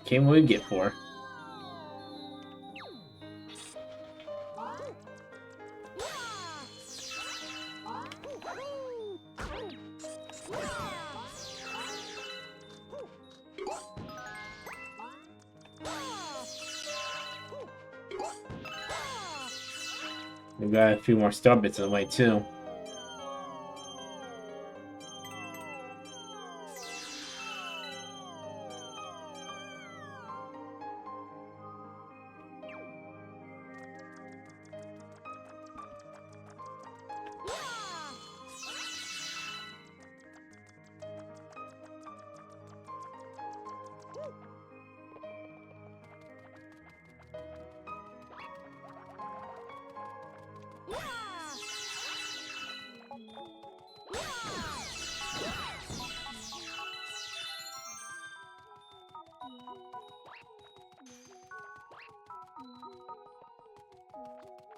Came what we get for. We got a few more star bits in the way too.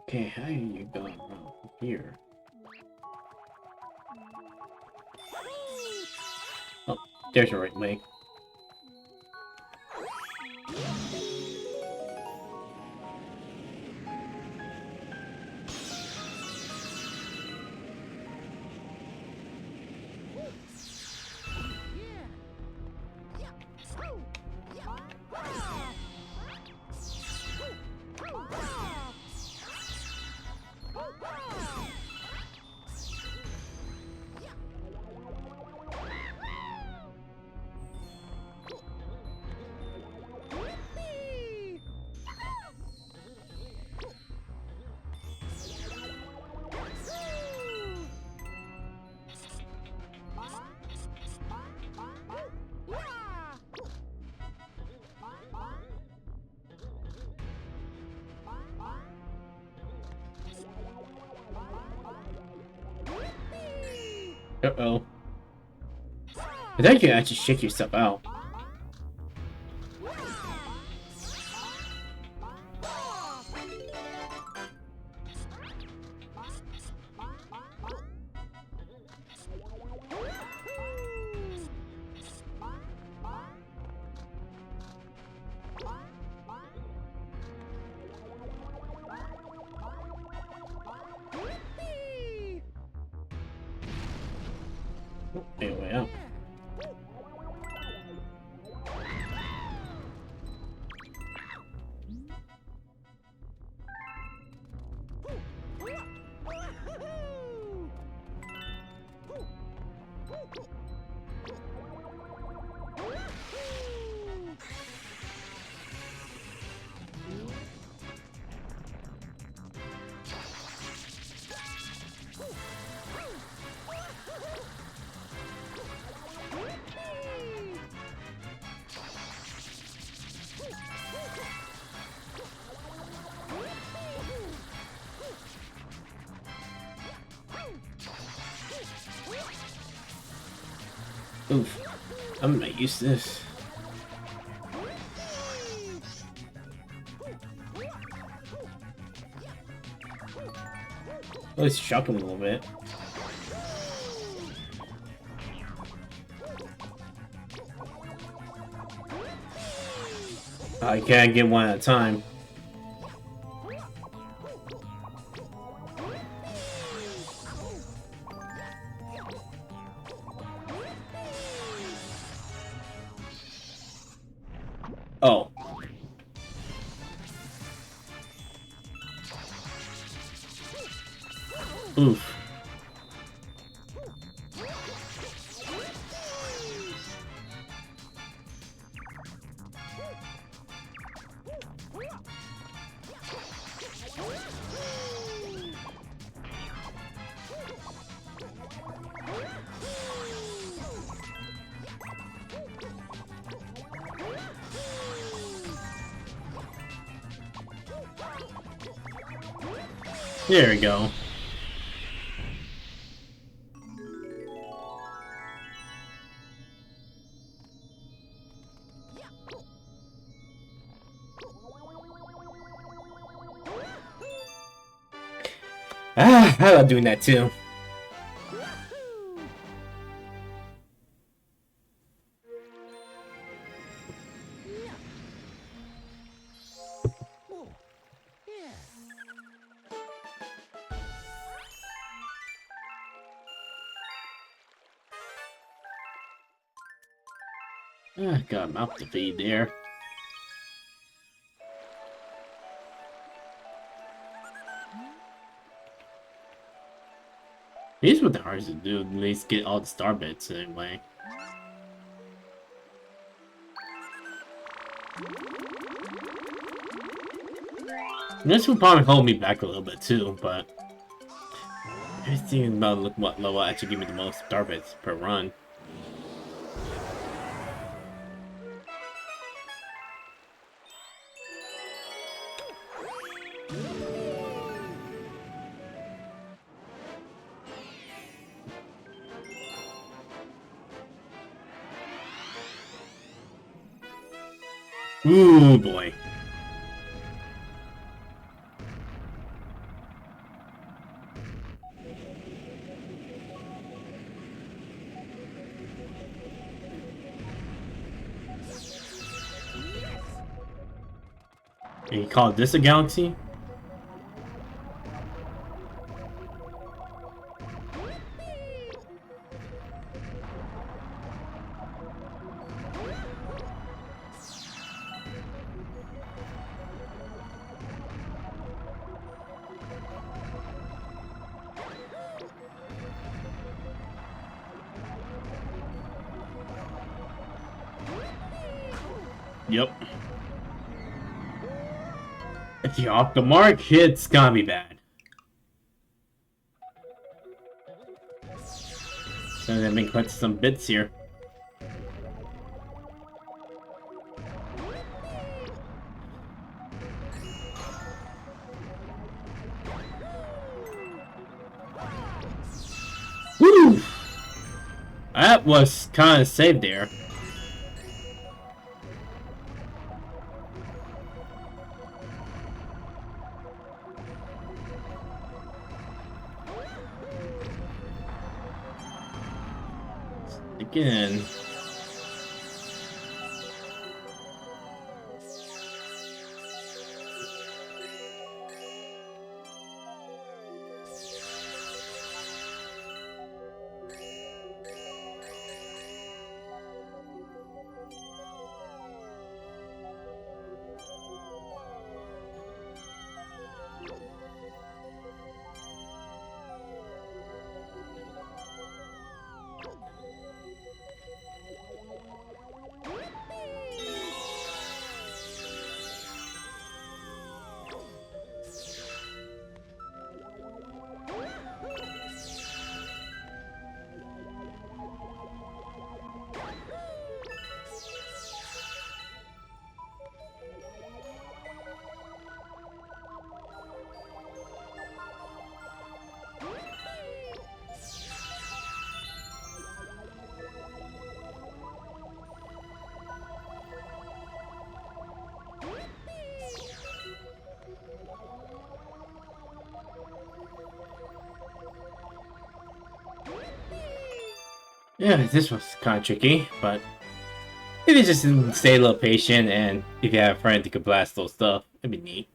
Okay, how are you going around here? Oh, there's the right way. Uh-oh. I thought you could actually shake yourself out. Anyway, out. Oof. I'm not used to this. Let's shock him a little bit. I can't get one at a time. Oh. Oof. There we go. Ah, I love doing that too. Got a mouth to feed there. Here's what the hardest to do, at least get all the star bits anyway. This will probably hold me back a little bit too, but I was thinking about what level actually give me the most star bits per run. Ooh boy. And you call this a galaxy? Yep. If you're off the mark, it's gonna be bad. So let me collect some bits here. Woo! That was kind of safe there. Again. Yeah, this was kind of tricky, but if you just stay a little patient and if you have a friend who could blast those stuff, it'd be neat.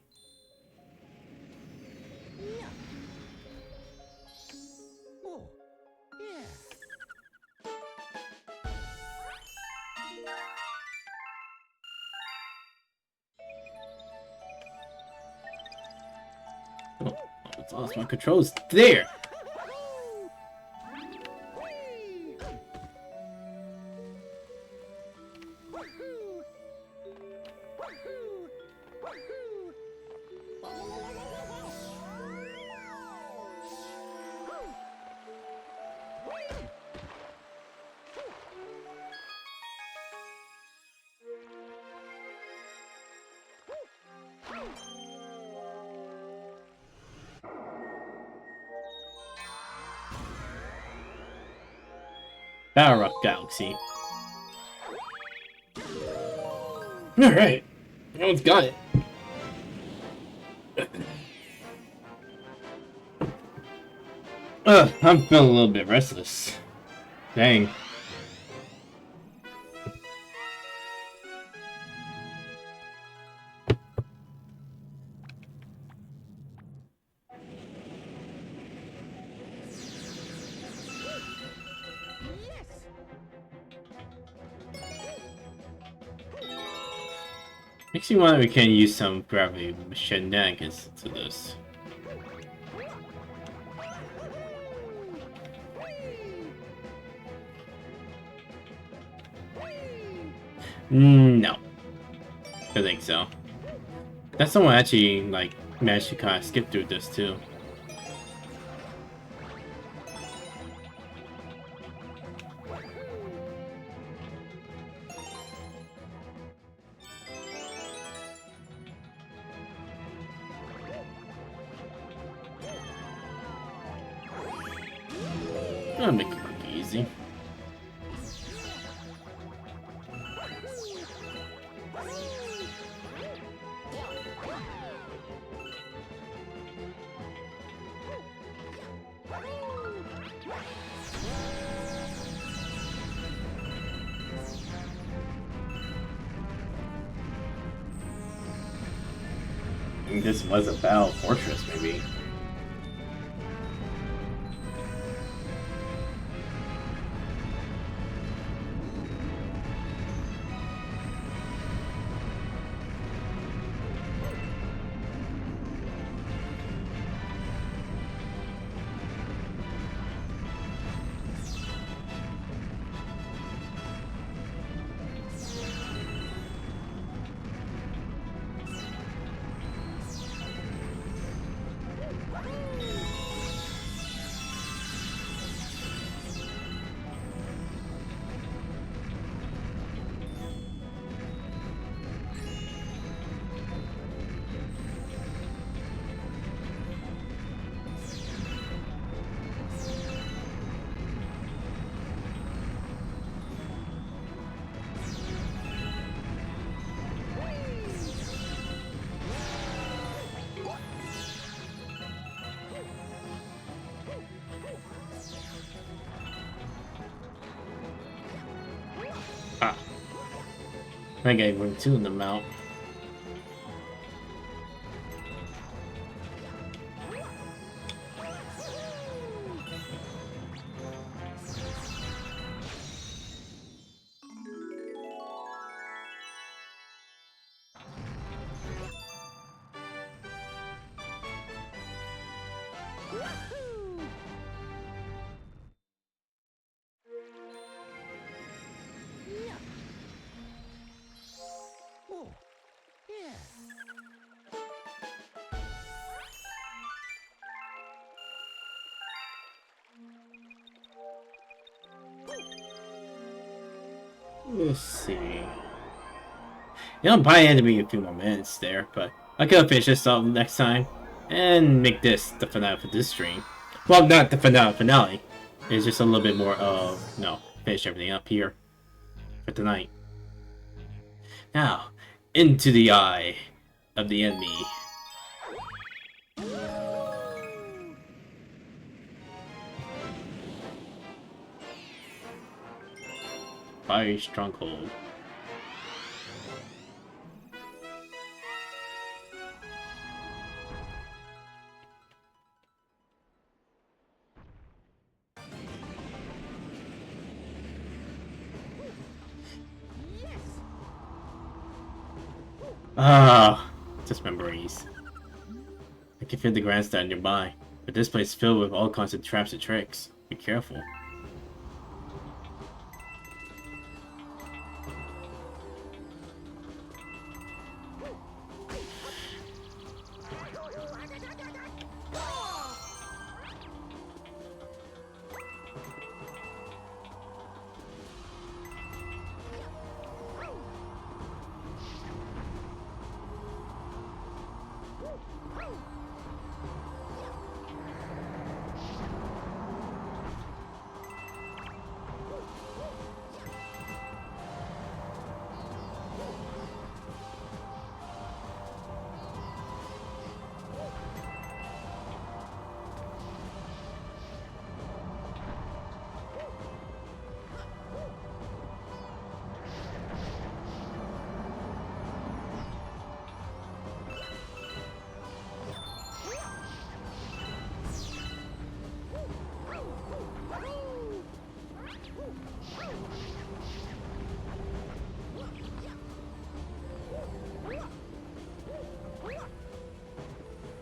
Oh, I lost my controls there. Battle Rock Galaxy. Alright. No one's got it. I'm feeling a little bit restless. Dang. Makes me wonder we can use some gravity shenanigans to this. No. I think so. That's someone actually, like, managed to kind of skip through this, too. I'll make it quick and easy. I think this was a battle fortress, maybe. I think I went two in the mount. Let's see. You know, probably had to be a few more minutes there, but I could finish this up next time and make this the finale for this stream. Well, not the finale. It's just a little bit more of, no, finish everything up here for tonight. Now, into the eye of the enemy. Fiery Stronghold. Ah, just memories. I can feel the grandstand nearby, but this place is filled with all kinds of traps and tricks. Be careful.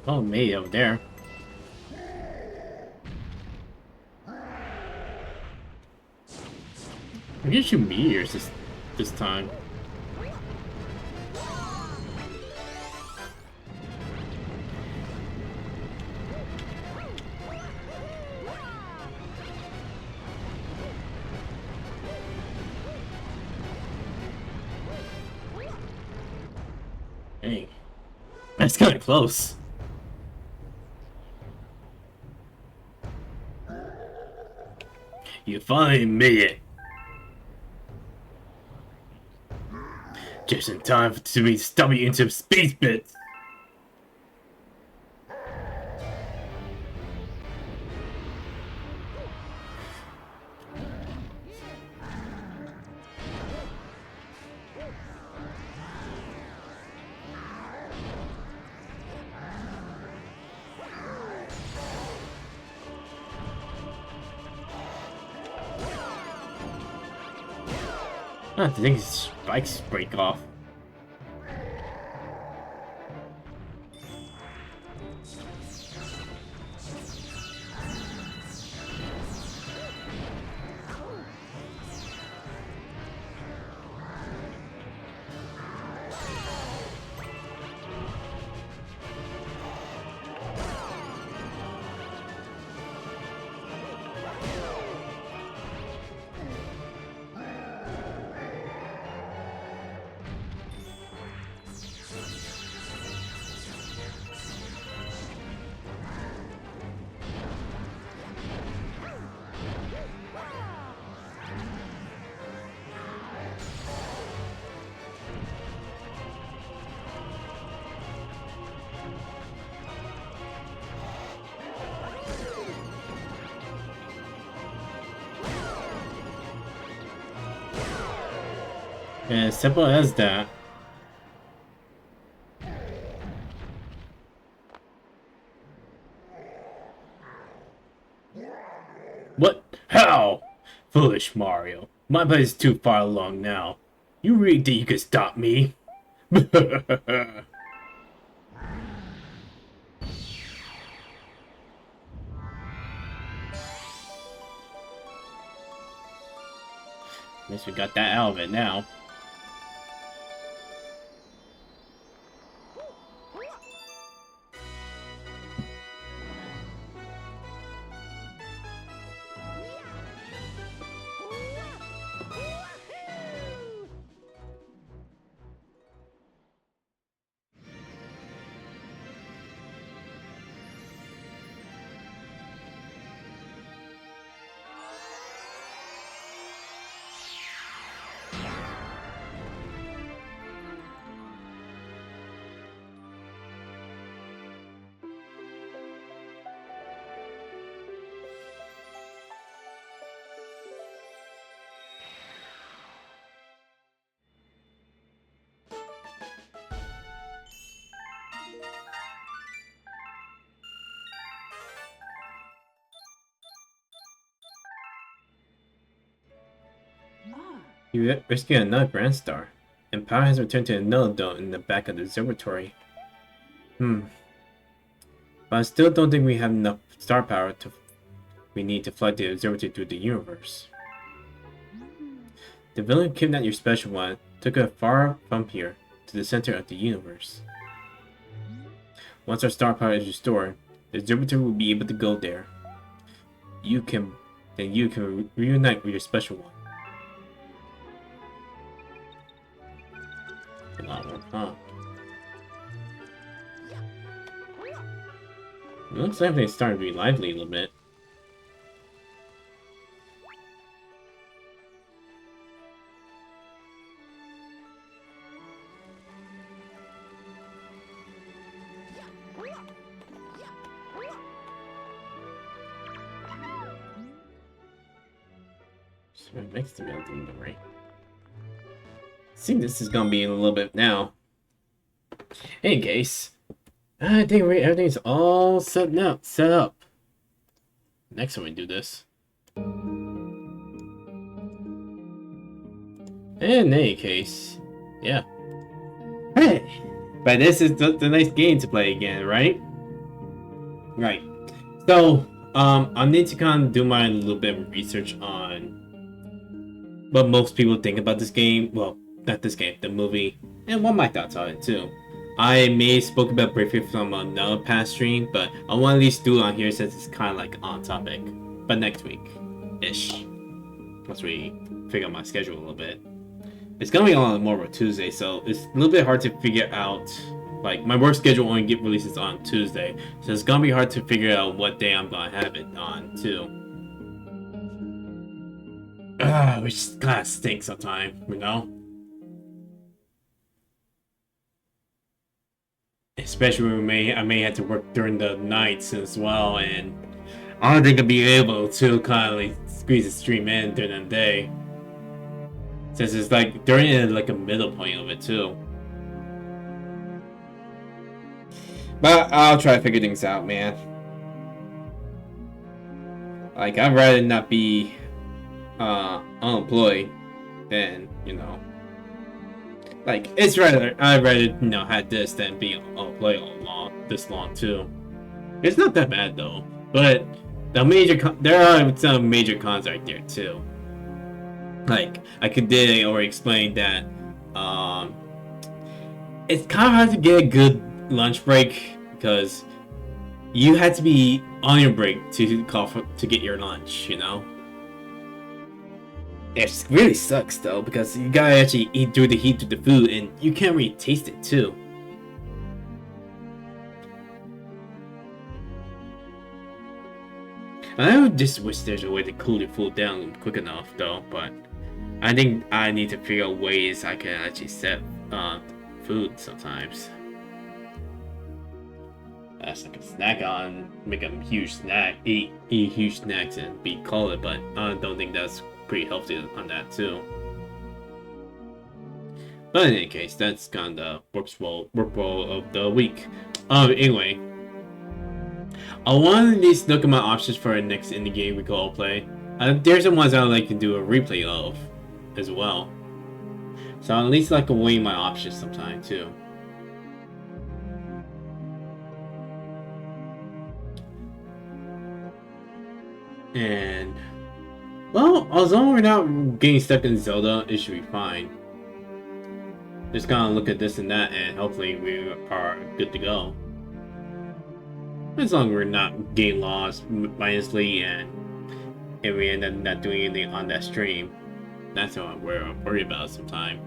Oh, me over there. We can shoot meteors this time. Dang. That's kind of close. You finally made it. Just in time to me stub you into space bits. I think his spikes break off. And as simple as that. What? How? Foolish Mario. My play is too far along now. You really think you could stop me? At least we got that out of it now. You rescued another Grand Star, and power has returned to another dome in the back of the observatory. But I still don't think we have enough star power we need to fly the observatory through the universe. The villain kidnapped your special one, took it far from here, to the center of the universe. Once our star power is restored, the observatory will be able to go there. You can reunite with your special one. Huh. It looks like they started to be lively a little bit. Just right next to me on the memory. I think this is gonna be in a little bit now. In case, I think everything's all set up. Next time we do this. In any case, yeah. Hey, but this is the nice game to play again, right? Right. So, I need to kind of do my little bit of research on what most people think about this game. Well, not this game, the movie, and what my thoughts on it too. I may spoke about briefly from another past stream, but I want to at least do it on here since it's kind of like on topic. But next week-ish. Once we figure out my schedule a little bit. It's gonna be on more of a Tuesday, so it's a little bit hard to figure out. Like, my work schedule only get releases on Tuesday, so it's gonna be hard to figure out what day I'm gonna have it on, too. Which kind of stinks sometimes, you know? Especially when I may have to work during the nights as well, and I don't think I'll be able to kind of like squeeze the stream in during the day. Since it's like during like a middle point of it too. But I'll try to figure things out, man. Like, I'd rather not be unemployed than, you know. Like, I'd rather, you know, have this than be unemployed this long too. It's not that bad though, but there are some major cons right there too. Like, I did already explain that it's kind of hard to get a good lunch break because you had to be on your break to get your lunch, you know? It really sucks though because you gotta actually eat through the heat of the food and you can't really taste it too. I just wish there's a way to cool the food down quick enough though, but I think I need to figure out ways I can actually set food sometimes. That's like a snack on, make a huge snack, eat huge snacks and call it, but I don't think that's pretty healthy on that too. But in any case, that's kind of the work roll of the week. Anyway, I want to at least look at my options for our next indie game we can all play. There's some ones I would like to do a replay of as well. So I'll at least like to weigh my options sometime too. And well, as long as we're not getting stuck in Zelda, it should be fine. Just gonna look at this and that, and hopefully we are good to go. As long as we're not getting lost mindlessly and we end up not doing anything on that stream. That's what we're worried about sometimes.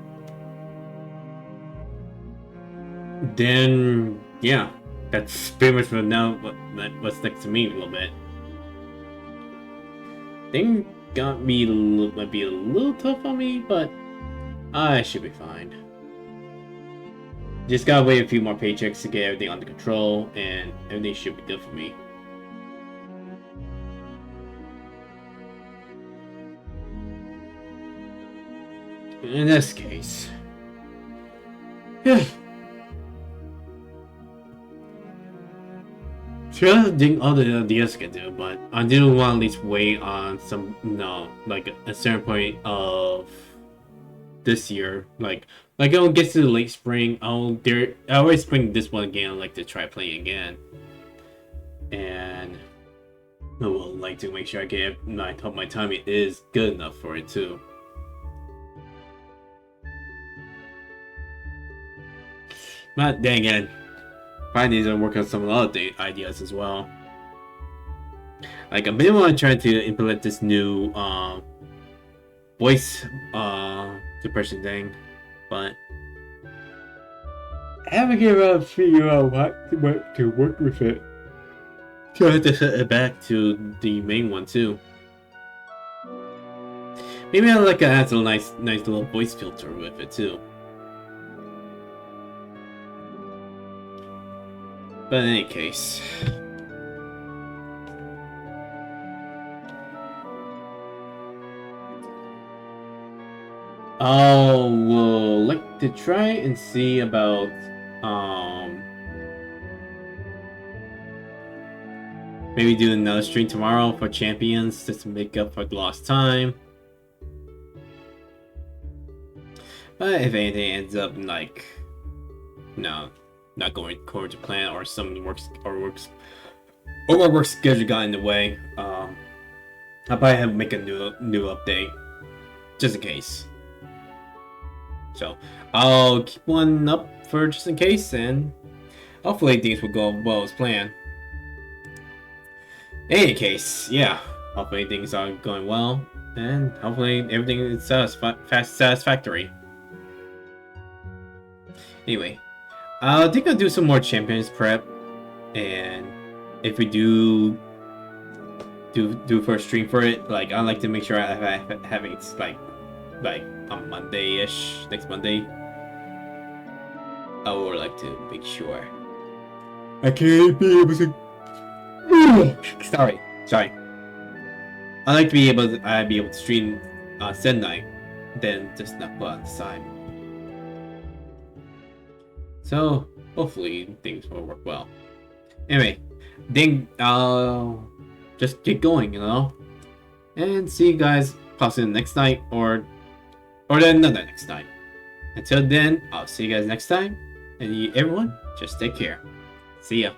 Then, yeah, that's pretty much for now what's next to me a little bit. Thing might be a little tough on me, but I should be fine. Just gotta wait a few more paychecks to get everything under control, and everything should be good for me. In this case, yeah. Sure, think other ideas can do, but I do want to at least wait on some, like a certain point of this year. Like it'll get to the late spring. I always bring this one again. I'd like to try playing again, and I will like to make sure I get my timing is good enough for it too. But then again, I need to work on some other ideas as well. Like, I really want to try to implement this new voice suppression thing, but I haven't given up figure out what to work with it. So I have to set it back to the main one too. Maybe I'll like add a nice little voice filter with it too. But in any case, we'll like to try and see about maybe do another stream tomorrow for Champions just to make up for the lost time. But if anything ends up like, not going according to plan, or something works Or work schedule got in the way. I'll probably have to make a new update, just in case. So I'll keep one up for just in case, and hopefully things will go well as planned. In any case, yeah, hopefully things are going well, and hopefully everything is satisfactory. Anyway, I think I'll do some more champions prep, and if we do for a stream for it, like I like to make sure I have it like on Monday-ish, next Monday. I would like to make sure I can't be able to. Sorry. I like to be able to stream on said night, then just not put on the side. So hopefully things will work well. Anyway, I'll just get going, and see you guys possibly next night or then another next night. Until then, I'll see you guys next time, and everyone, just take care. See ya.